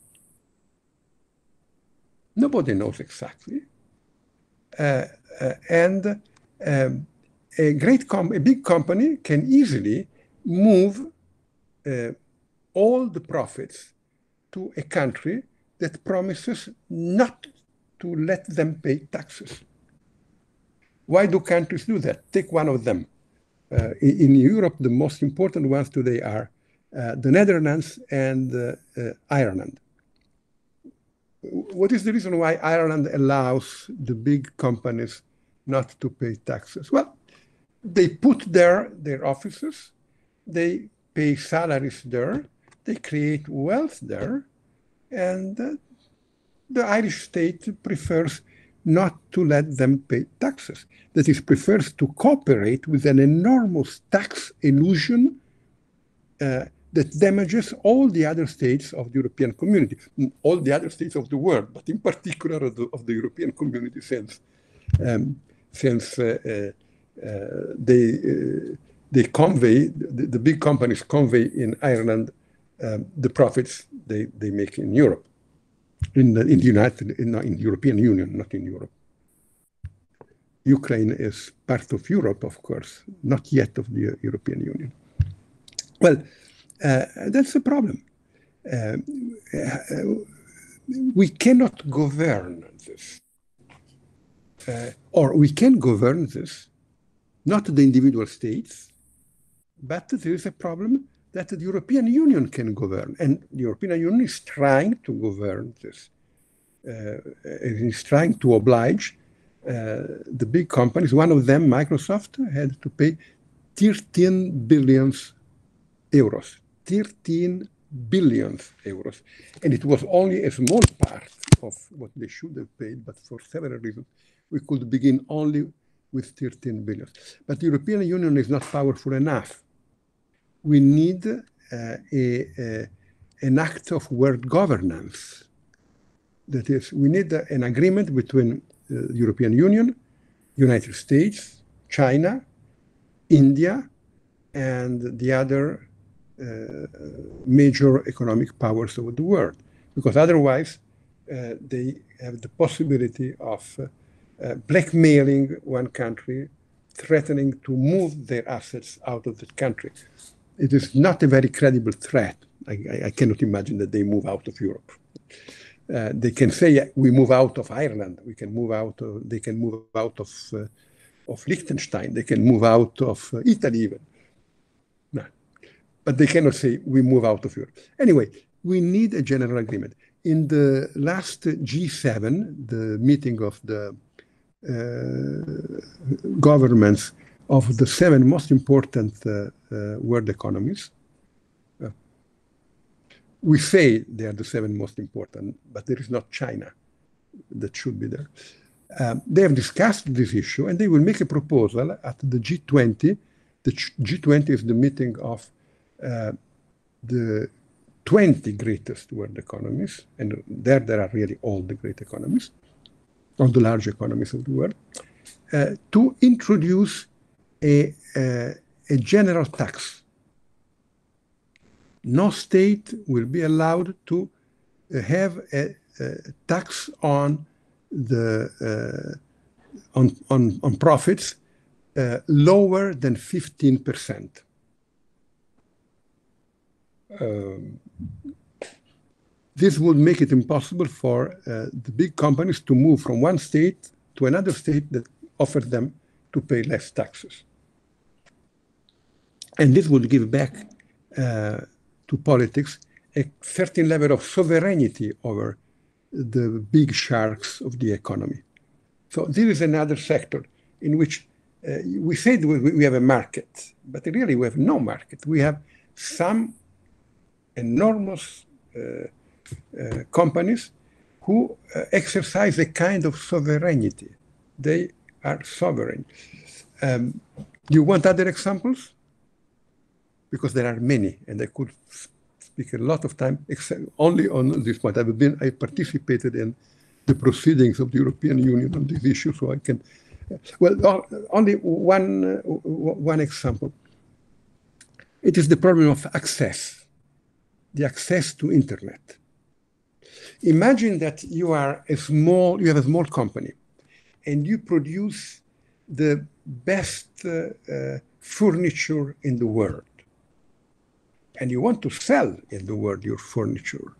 Nobody knows exactly. A big company can easily move all the profits to a country that promises not to let them pay taxes. Why do countries do that? Take one of them. In Europe, the most important ones today are the Netherlands and Ireland. What is the reason why Ireland allows the big companies not to pay taxes? Well, they put there their offices, they pay salaries there, they create wealth there, and the Irish state prefers not to let them pay taxes. That is, prefers to cooperate with an enormous tax illusion that damages all the other states of the European community, all the other states of the world, but in particular of the European community, since they convey, the big companies convey in Ireland the profits they make in Europe, in the European Union, not in Europe. Ukraine is part of Europe, of course, not yet of the European Union. Well, that's a problem. We cannot govern this, or we can govern this, not the individual states, but there is a problem that the European Union can govern, and the European Union is trying to govern this. It is trying to oblige the big companies. One of them, Microsoft, had to pay 13 billion euros. 13 billion euros. And it was only a small part of what they should have paid, but for several reasons, we could begin only with 13 billion. But the European Union is not powerful enough. We need an act of world governance. That is, we need an agreement between the European Union, United States, China, India, and the other major economic powers of the world, because otherwise they have the possibility of blackmailing one country, threatening to move their assets out of the country. It is not a very credible threat. I cannot imagine that they move out of Europe. They can say, we move out of Ireland. They can move out of Liechtenstein. They can move out of Italy even. No. But they cannot say, we move out of Europe. Anyway, we need a general agreement. In the last G7, the meeting of the governments of the 7 most important world economies, we say they are the 7 most important, but there is not China that should be there. They have discussed this issue, and they will make a proposal at the G20. The G20 is the meeting of the 20 greatest world economies, and there are really all the great economies, all the large economies of the world, to introduce a general tax. No state will be allowed to have a tax on the on profits lower than 15%. This would make it impossible for the big companies to move from one state to another state that offers them to pay less taxes. And this would give back to politics a certain level of sovereignty over the big sharks of the economy. So this is another sector in which we say we have a market, but really we have no market. We have some enormous companies who exercise a kind of sovereignty. They are sovereign. You want other examples? Because there are many, and I could speak a lot of time only on this point. I participated in the proceedings of the European Union on this issue, so I can. Well, only one example. It is the problem of access, the access to internet. Imagine that you have a small company, and you produce the best furniture in the world. And you want to sell in the world your furniture.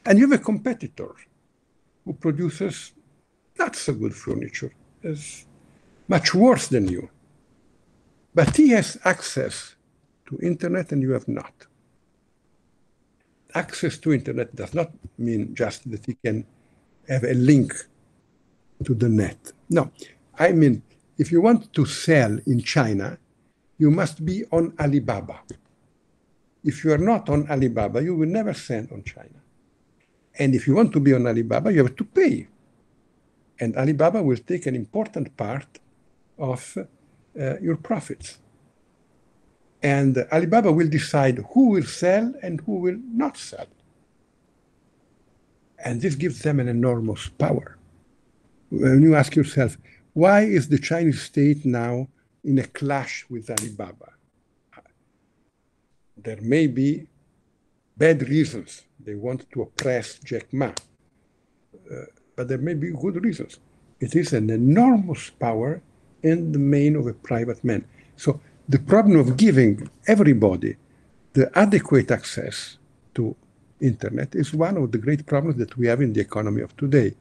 And you have a competitor who produces not so good furniture, is much worse than you. But he has access to internet and you have not. Access to internet does not mean just that he can have a link to the net. No, I mean, if you want to sell in China, you must be on Alibaba. If you are not on Alibaba, you will never sell on China. And if you want to be on Alibaba, you have to pay. And Alibaba will take an important part of your profits. And Alibaba will decide who will sell and who will not sell. And this gives them an enormous power. When you ask yourself, why is the Chinese state now in a clash with Alibaba? There may be bad reasons. They want to oppress Jack Ma. But there may be good reasons. It is an enormous power in the domain of a private man. So the problem of giving everybody the adequate access to internet is one of the great problems that we have in the economy of today.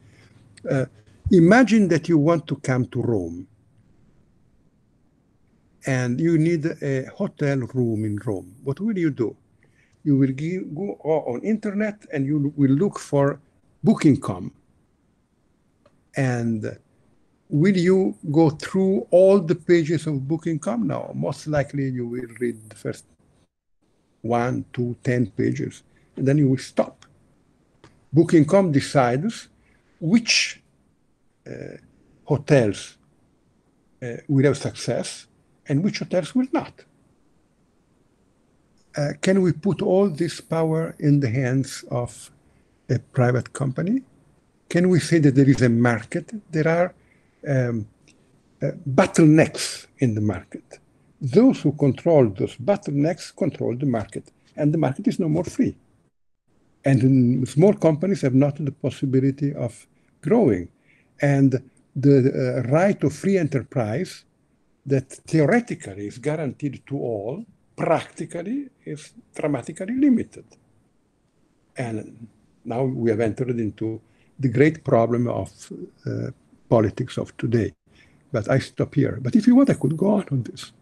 Imagine that you want to come to Rome and you need a hotel room in Rome. What will you do? You will go on internet and you will look for Booking.com. And will you go through all the pages of Booking.com? No, most likely you will read the first 1, 2, 10 pages, and then you will stop. Booking.com decides which hotels will have success and which hotels will not. Can we put all this power in the hands of a private company? Can we say that there is a market? There are bottlenecks in the market. those who control those bottlenecks control the market, and the market is no more free. And small companies have not the possibility of growing. And the right of free enterprise that theoretically is guaranteed to all, practically is dramatically limited. And now we have entered into the great problem of politics of today. But I stop here. But if you want, I could go on this.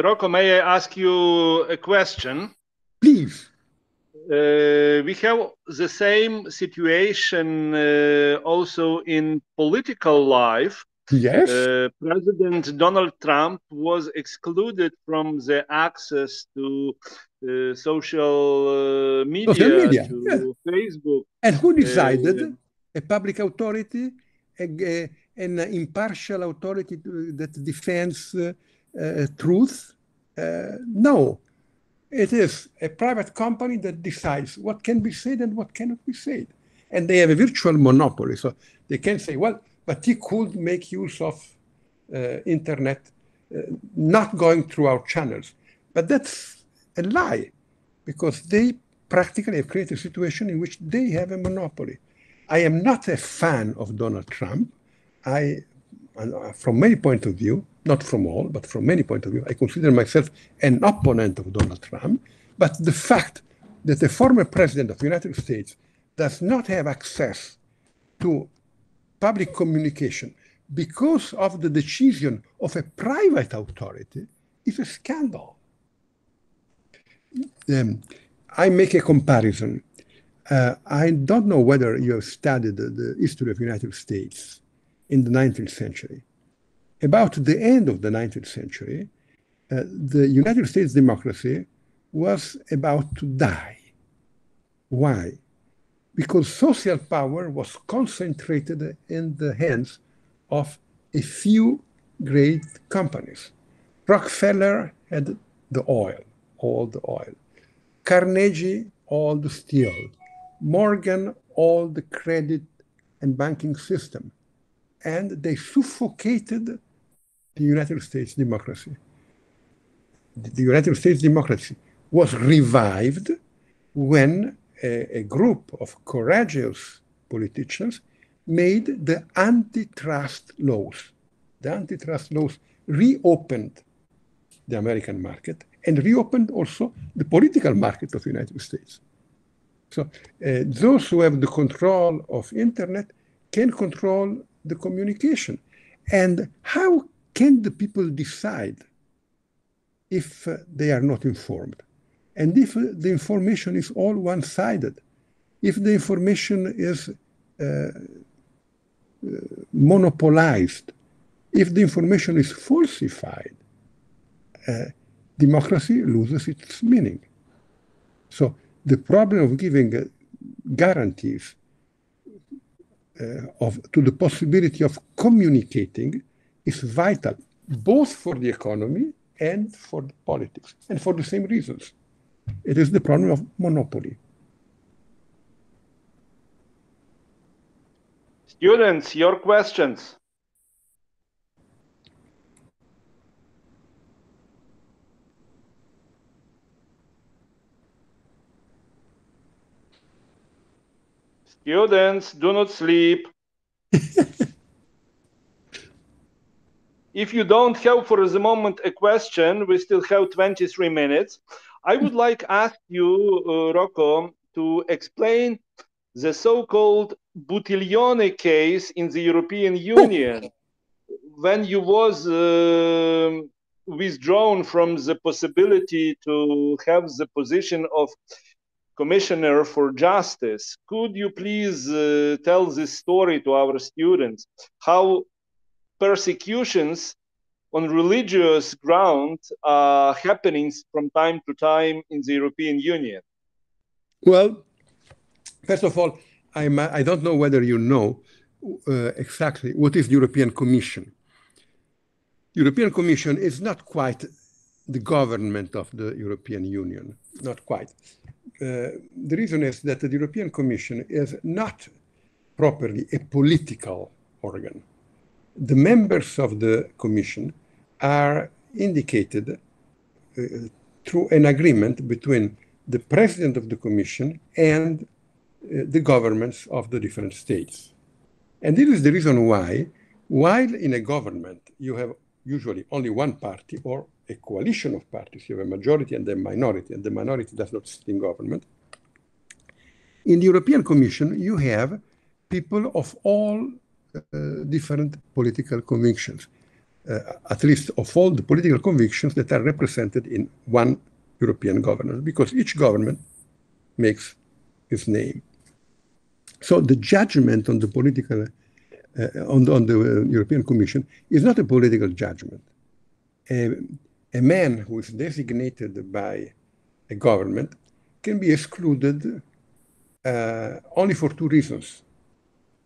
Rocco, may I ask you a question? Please. We have the same situation also in political life. Yes. President Donald Trump was excluded from the access to social media, to Facebook. And who decided? A public authority, an impartial authority that defends truth? No. It is a private company that decides what can be said and what cannot be said. And they have a virtual monopoly. So they can say, well, but he could make use of internet not going through our channels. But that's a lie, because they practically have created a situation in which they have a monopoly. I am not a fan of Donald Trump. From many points of view, not from all, but from many points of view, I consider myself an opponent of Donald Trump. But the fact that the former president of the United States does not have access to public communication because of the decision of a private authority is a scandal. I make a comparison. I don't know whether you have studied the history of the United States in the 19th century. About the end of the 19th century, the United States democracy was about to die. Why? Because social power was concentrated in the hands of a few great companies. Rockefeller had the oil, all the oil. Carnegie, all the steel. Morgan, all the credit and banking system. And they suffocated the United States democracy. The United States democracy was revived when a group of courageous politicians made the antitrust laws. The antitrust laws reopened the American market and reopened also the political market of the United States. So those who have the control of internet can control the communication. And how can the people decide if they are not informed? And if the information is all one-sided, if the information is monopolized, if the information is falsified, democracy loses its meaning. So the problem of giving guarantees to the possibility of communicating is vital, both for the economy and for the politics, and for the same reasons. It is the problem of monopoly. Students, your questions. Students, do not sleep. If you don't have for the moment a question, we still have 23 minutes. I would like to ask you, Rocco, to explain the so-called Buttiglione case in the European Union, when you was withdrawn from the possibility to have the position of Commissioner for Justice. Could you please tell this story to our students, how persecutions on religious grounds are happening from time to time in the European Union? Well, first of all, I don't know whether you know exactly what is the European Commission. European Commission is not quite the government of the European Union, not quite. The reason is that the European Commission is not properly a political organ. the members of the commission are indicated through an agreement between the president of the commission and the governments of the different states. And this is the reason why, while in a government you have usually only one party or a coalition of parties, you have a majority and a minority, and the minority does not sit in government. In the European Commission, you have people of all different political convictions, at least of all the political convictions that are represented in one European government, because each government makes its name. So the judgment on the political, on the European Commission is not a political judgment. A man who is designated by a government can be excluded only for two reasons: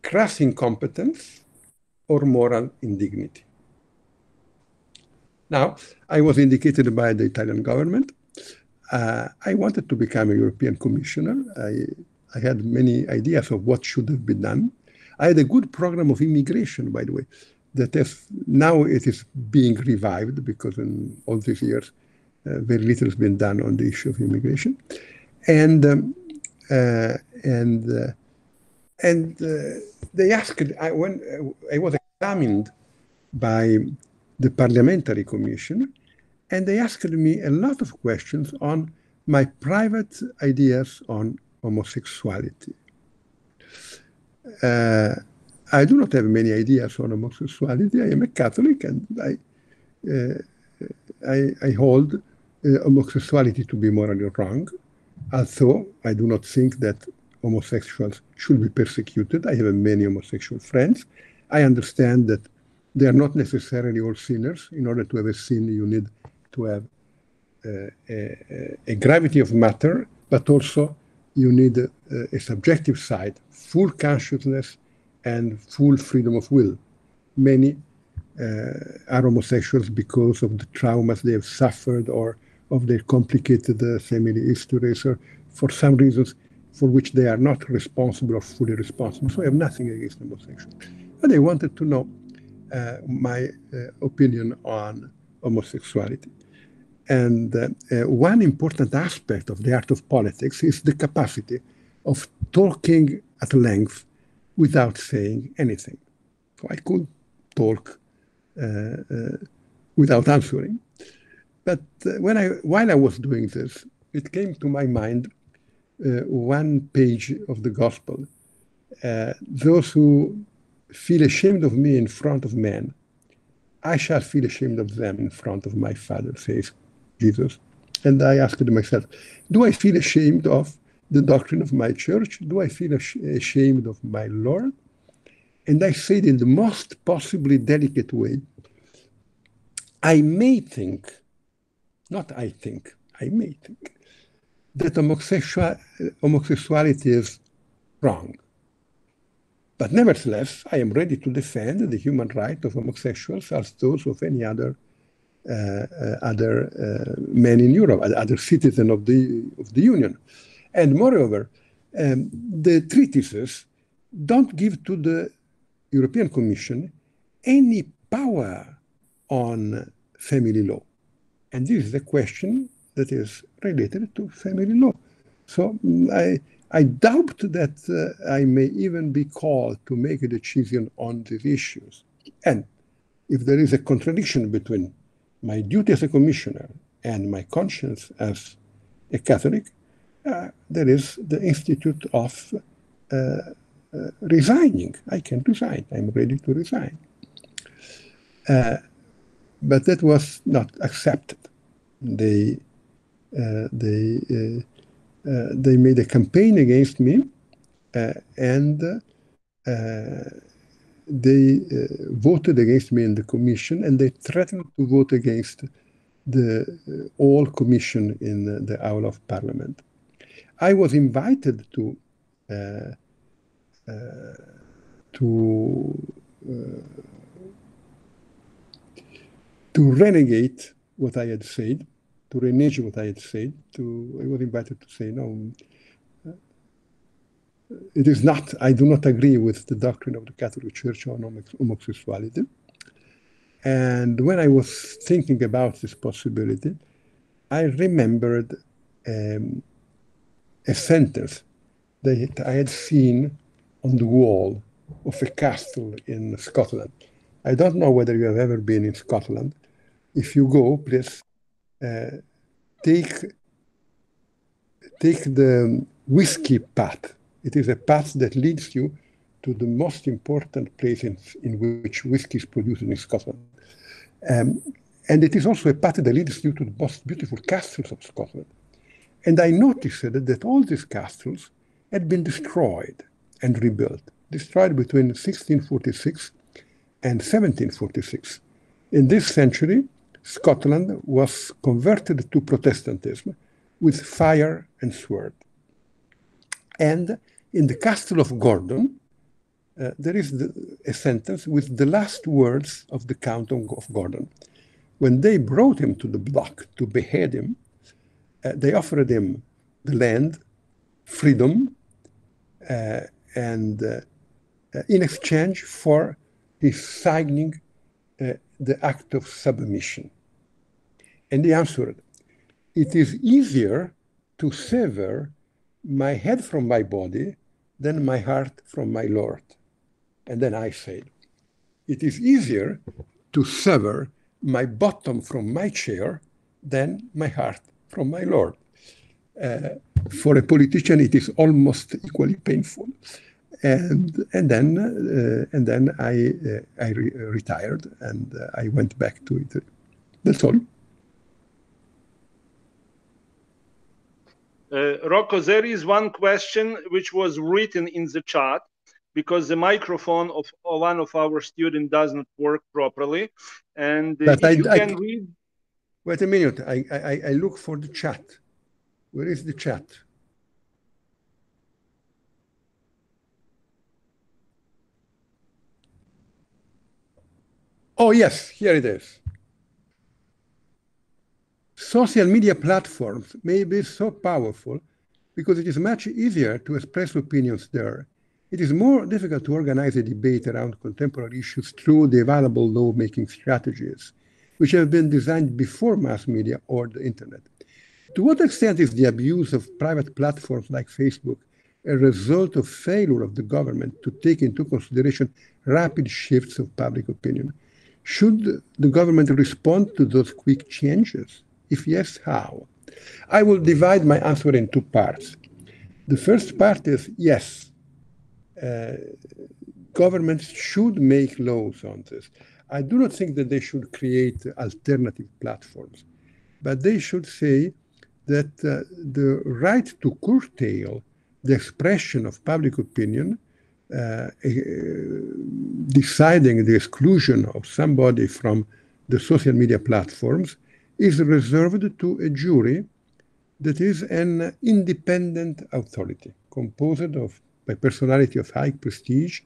crass incompetence or moral indignity. Now, I was indicated by the Italian government. I wanted to become a European commissioner. I had many ideas of what should have been done. I had a good program of immigration, by the way, that now it is being revived, because in all these years, very little has been done on the issue of immigration. And they asked, when I was examined by the Parliamentary Commission, and they asked me a lot of questions on my private ideas on homosexuality. I do not have many ideas on homosexuality. I am a Catholic, and I hold homosexuality to be morally wrong, although I do not think that homosexuals should be persecuted. I have many homosexual friends. I understand that they are not necessarily all sinners. In order to have a sin, you need to have a gravity of matter, but also you need a subjective side, full consciousness and full freedom of will. Many are homosexuals because of the traumas they have suffered, or of their complicated family histories, or for some reasons for which they are not responsible or fully responsible. So I have nothing against homosexuals. But I wanted to know my opinion on homosexuality. And one important aspect of the art of politics is the capacity of talking at length without saying anything. So I could talk without answering. But while I was doing this, it came to my mind one page of the gospel. Those who feel ashamed of me in front of men, I shall feel ashamed of them in front of my Father, says Jesus. And I asked myself, do I feel ashamed of the doctrine of my church? Do I feel ashamed of my Lord? And I said in the most possibly delicate way, I may think, not I think, I may think, that homosexuality is wrong. But nevertheless, I am ready to defend the human right of homosexuals as those of any other men in Europe, other citizen of the Union. And moreover, the treatises don't give to the European Commission any power on family law. And this is a question that is related to family law. So I doubt that I may even be called to make a decision on these issues. And if there is a contradiction between my duty as a commissioner and my conscience as a Catholic, there is the institute of resigning. I can resign. I'm ready to resign. But that was not accepted. They made a campaign against me, and they voted against me in the commission, and they threatened to vote against the whole commission in the Aula of Parliament. I was invited to renegade what I had said, to renege what I had said. I was invited to say, no, it is not, I do not agree with the doctrine of the Catholic Church on homosexuality. And when I was thinking about this possibility, I remembered a sentence that I had seen on the wall of a castle in Scotland. I don't know whether you have ever been in Scotland. If you go, please take the whiskey path. It is a path that leads you to the most important place in which whiskey is produced in Scotland. And it is also a path that leads you to the most beautiful castles of Scotland. And I noticed that all these castles had been destroyed and rebuilt, destroyed between 1646 and 1746. In this century, Scotland was converted to Protestantism with fire and sword. And in the castle of Gordon, there is a sentence with the last words of the Count of Gordon. When they brought him to the block to behead him, they offered him the land, freedom, and in exchange for his signing the act of submission. And he answered, "It is easier to sever my head from my body than my heart from my Lord." And then I said, "It is easier to sever my bottom from my chair than my heart from my Lord." For a politician, it is almost equally painful. And then I retired and I went back to Italy. That's all. Rocco, there is one question which was written in the chat because the microphone of one of our students does not work properly. And if you can read. Wait a minute. I look for the chat. Where is the chat? Oh, yes, here it is. Social media platforms may be so powerful because it is much easier to express opinions there. It is more difficult to organize a debate around contemporary issues through the available law-making strategies, which have been designed before mass media or the internet. To what extent is the abuse of private platforms like Facebook a result of failure of the government to take into consideration rapid shifts of public opinion? Should the government respond to those quick changes? If yes, how? I will divide my answer in two parts. The first part is yes, governments should make laws on this. I do not think that they should create alternative platforms, but they should say that the right to curtail the expression of public opinion, deciding the exclusion of somebody from the social media platforms, is reserved to a jury that is an independent authority composed of a personality of high prestige,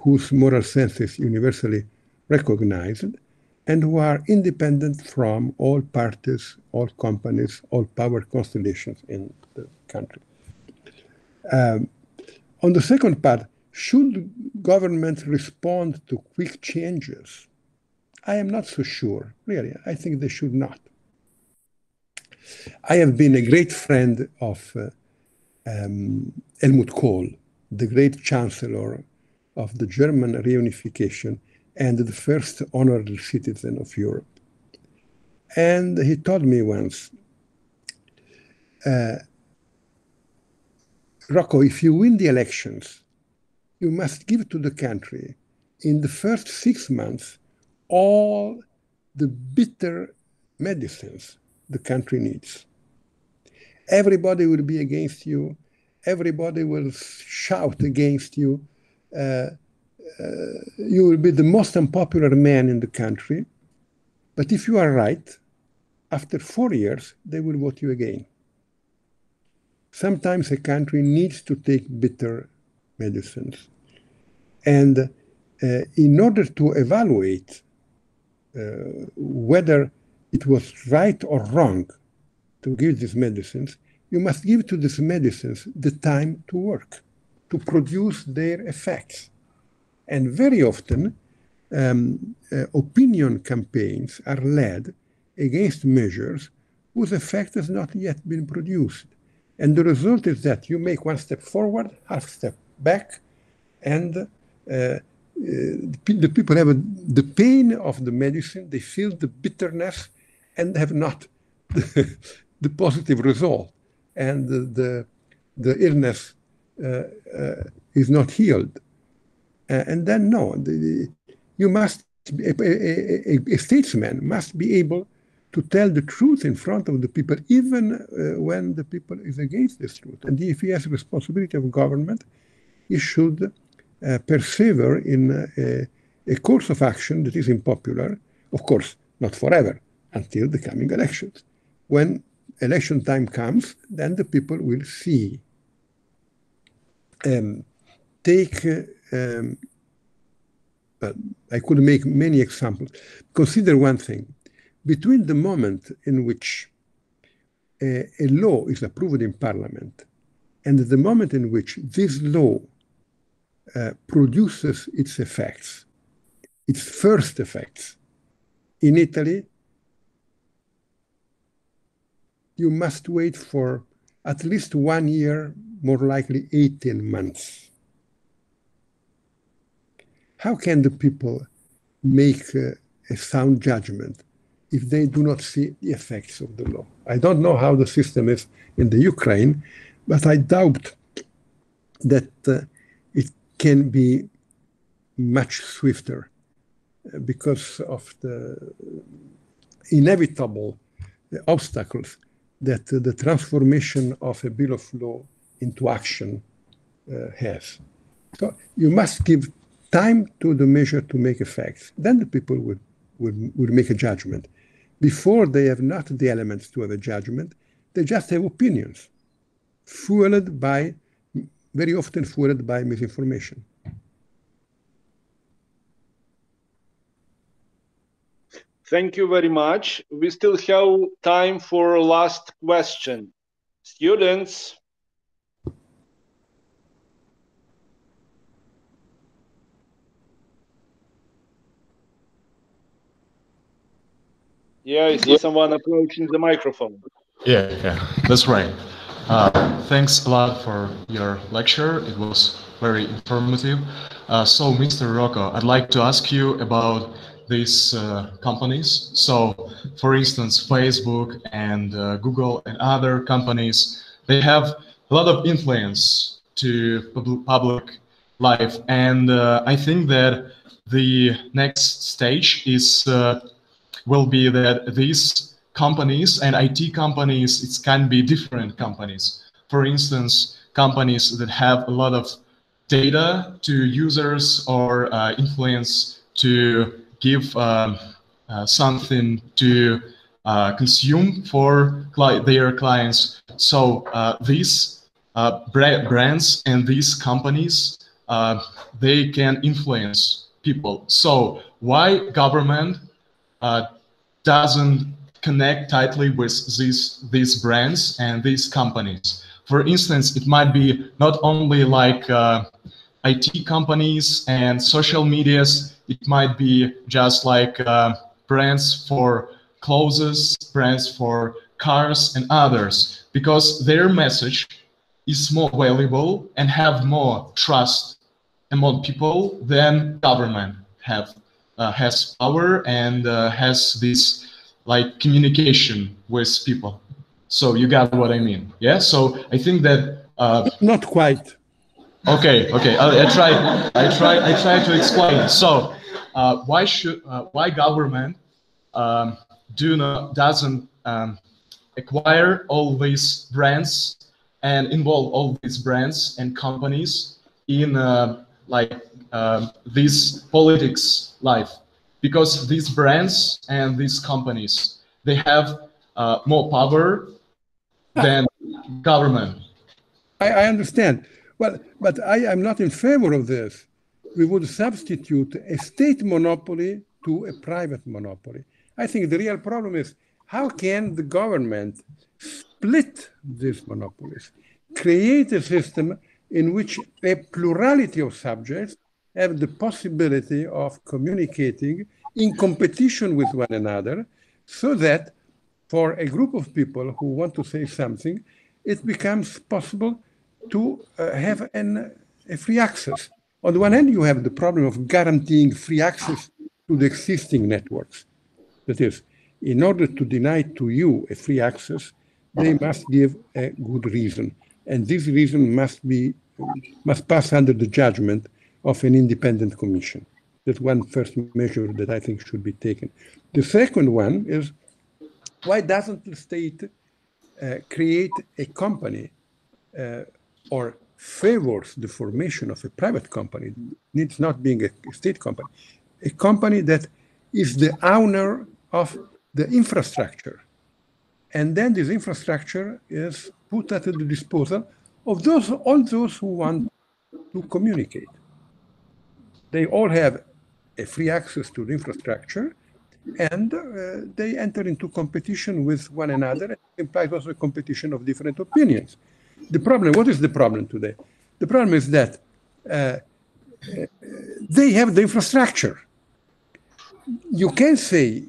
whose moral sense is universally recognized, and who are independent from all parties, all companies, all power constellations in the country. On the second part, should governments respond to quick changes? I am not so sure, really. I think they should not. I have been a great friend of Helmut Kohl, the great chancellor of the German reunification and the first honorary citizen of Europe. And he told me once, Rocco, if you win the elections, you must give to the country in the first 6 months all the bitter medicines the country needs. Everybody will be against you. Everybody will shout against you. You will be the most unpopular man in the country. But if you are right, after 4 years, they will vote you again. Sometimes a country needs to take bitter medicines. And in order to evaluate whether it was right or wrong to give these medicines, you must give to these medicines the time to work, to produce their effects. And very often, opinion campaigns are led against measures whose effect has not yet been produced. And the result is that you make one step forward, half step back, and the people have the pain of the medicine, they feel the bitterness, and have not the positive result. And the illness is not healed. And then, no, you must, a statesman must be able to tell the truth in front of the people, even when the people is against this truth. And if he has a responsibility of government, he should persevere in a course of action that is unpopular, of course, not forever, until the coming elections. When election time comes, then the people will see. I could make many examples. Consider one thing. Between the moment in which a law is approved in Parliament and the moment in which this law produces its effects, its first effects, in Italy, you must wait for at least 1 year, more likely 18 months. How can the people make a sound judgment if they do not see the effects of the law? I don't know how the system is in the Ukraine, but I doubt that it can be much swifter because of the inevitable obstacles that the transformation of a bill of law into action has. So you must give time to the measure to make effects. Then the people would make a judgment. Before, they have not the elements to have a judgment. They just have opinions, very often fueled by misinformation. Thank you very much. We still have time for a last question. Students. Yeah, I see someone approaching the microphone. Yeah, that's right. Thanks a lot for your lecture. It was very informative. So, Mr. Rocco, I'd like to ask you about these companies. So, for instance, Facebook and Google and other companies, they have a lot of influence to public life. And I think that the next stage is will be that these companies and IT companies, it can be different companies. For instance, companies that have a lot of data to users or influence to give something to consume for their clients. So these brands and these companies, they can influence people. So why government doesn't connect tightly with these brands and these companies? For instance, it might be not only like IT companies and social medias, it might be just like brands for clothes, brands for cars and others, because their message is more valuable and have more trust among people than government has power and has this like communication with people. So you got what I mean, yeah? So I think that not quite. Okay. I try to explain. So why government doesn't acquire all these brands and involve all these brands and companies in this politics life? Because these brands and these companies, they have more power than government. I understand. Well, but I am not in favor of this. We would substitute a state monopoly to a private monopoly. I think the real problem is how can the government split these monopolies, create a system in which a plurality of subjects have the possibility of communicating in competition with one another, so that for a group of people who want to say something, it becomes possible to have a free access. On the one hand, you have the problem of guaranteeing free access to the existing networks. That is, in order to deny to you a free access, they must give a good reason. And this reason must pass under the judgment of an independent commission. That's one first measure that I think should be taken. The second one is, why doesn't the state create a company or favors the formation of a private company, needs not being a state company, a company that is the owner of the infrastructure. And then this infrastructure is put at the disposal of all those who want to communicate. They all have a free access to the infrastructure, and they enter into competition with one another. It implies also a competition of different opinions. The problem, what is the problem today? The problem is that they have the infrastructure. You can say,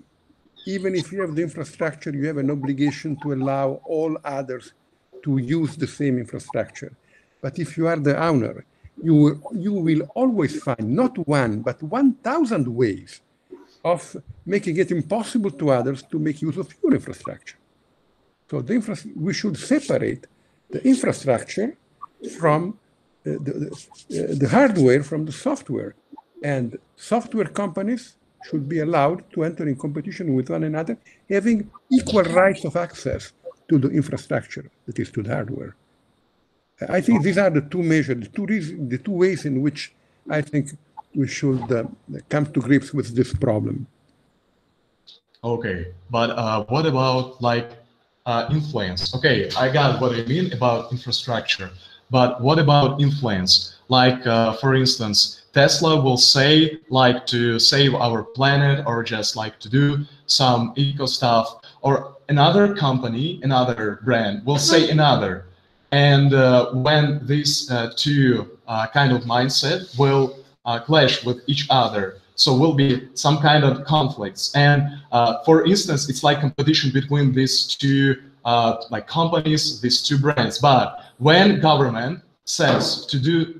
even if you have the infrastructure, you have an obligation to allow all others to use the same infrastructure. But if you are the owner, you will always find not one, but 1,000 ways of making it impossible to others to make use of your infrastructure. So we should separate the infrastructure from the hardware from the software. And software companies should be allowed to enter in competition with one another, having equal rights of access to the infrastructure, that is, to the hardware. I think these are the two measures, the two ways in which I think we should come to grips with this problem. Okay, but what about influence? Okay, I got what you mean about infrastructure, but what about influence? For instance, Tesla will say to save our planet, or just to do some eco stuff, or another company, another brand will say another. And when these two kind of mindset will clash with each other, so will be some kind of conflicts. And for instance, it's like competition between these two companies, these two brands. But when government says to do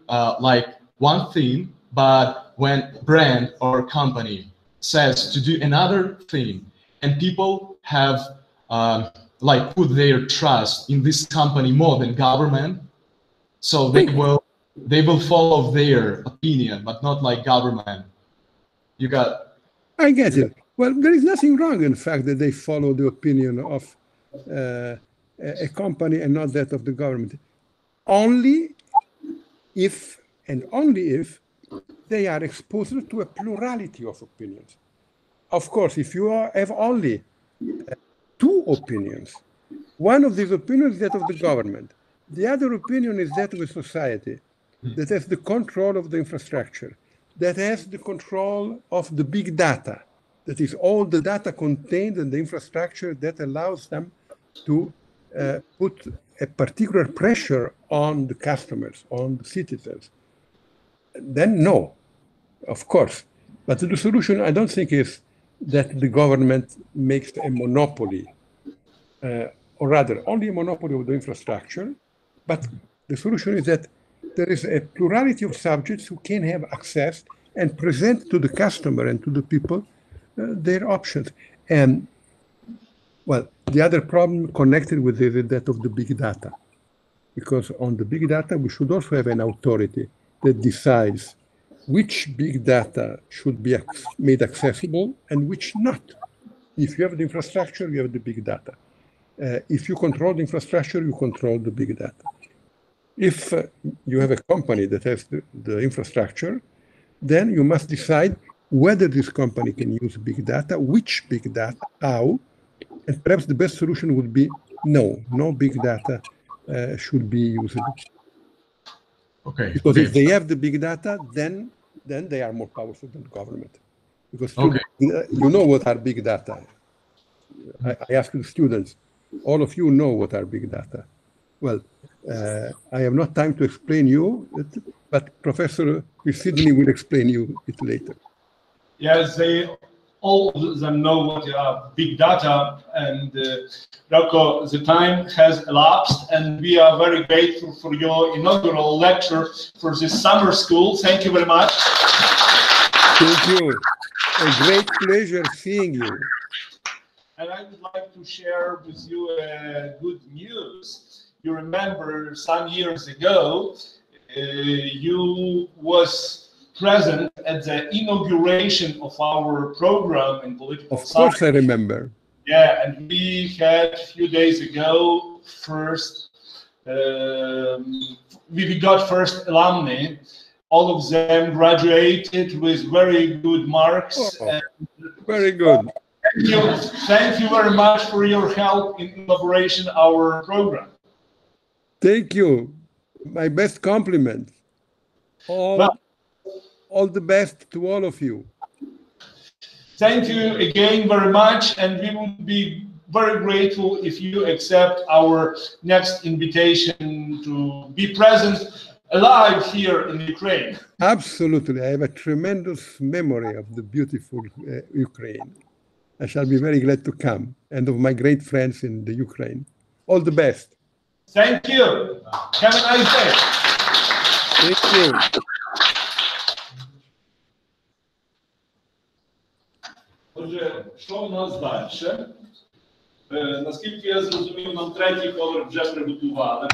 one thing, but when brand or company says to do another thing, and people have put their trust in this company more than government, so they will follow their opinion, but not like government. I get it. Well, there is nothing wrong in the fact that they follow the opinion of a company and not that of the government. Only if they are exposed to a plurality of opinions. Of course, if you have only two opinions, one of these opinions is that of the government, the other opinion is that of a society that has the control of the infrastructure, that has the control of the big data, that is all the data contained in the infrastructure that allows them to put a particular pressure on the customers, on the citizens. Then no, of course. But the solution, I don't think, is that the government makes a monopoly, or rather only a monopoly of the infrastructure. But the solution is that there is a plurality of subjects who can have access and present to the customer and to the people their options. And well, the other problem connected with this is that of the big data. Because on the big data, we should also have an authority that decides which big data should be made accessible and which not. If you have the infrastructure, you have the big data. If you control the infrastructure, you control the big data. If you have a company that has the infrastructure, then you must decide whether this company can use big data, which big data, how, and perhaps the best solution would be no big data should be used. Okay. Because if they have the big data, then they are more powerful than the government. Because you know what are big data. I ask the students, all of you know what are big data. Well, I have not time to explain you that but Professor Sidney will explain you it later. Yes, all of them know what big data, and Rocco, the time has elapsed, and we are very grateful for your inaugural lecture for this summer school. Thank you very much. Thank you. A great pleasure seeing you. And I would like to share with you good news. You remember some years ago, you was present at the inauguration of our program in political science. Of course I remember. Yeah, and we had a few days ago we got first alumni. All of them graduated with very good marks. Oh, very good. Thank you very much for your help in elaboration our program. Thank you. My best compliments. All the best to all of you. Thank you again very much, and we would be very grateful if you accept our next invitation to be present alive here in Ukraine. Absolutely. I have a tremendous memory of the beautiful Ukraine. I shall be very glad to come, and of my great friends in the Ukraine. All the best. Thank you. Have a nice day. Thank you. Отже, що в нас далі? Наскільки я зрозумів, нам третій поверх вже приготували.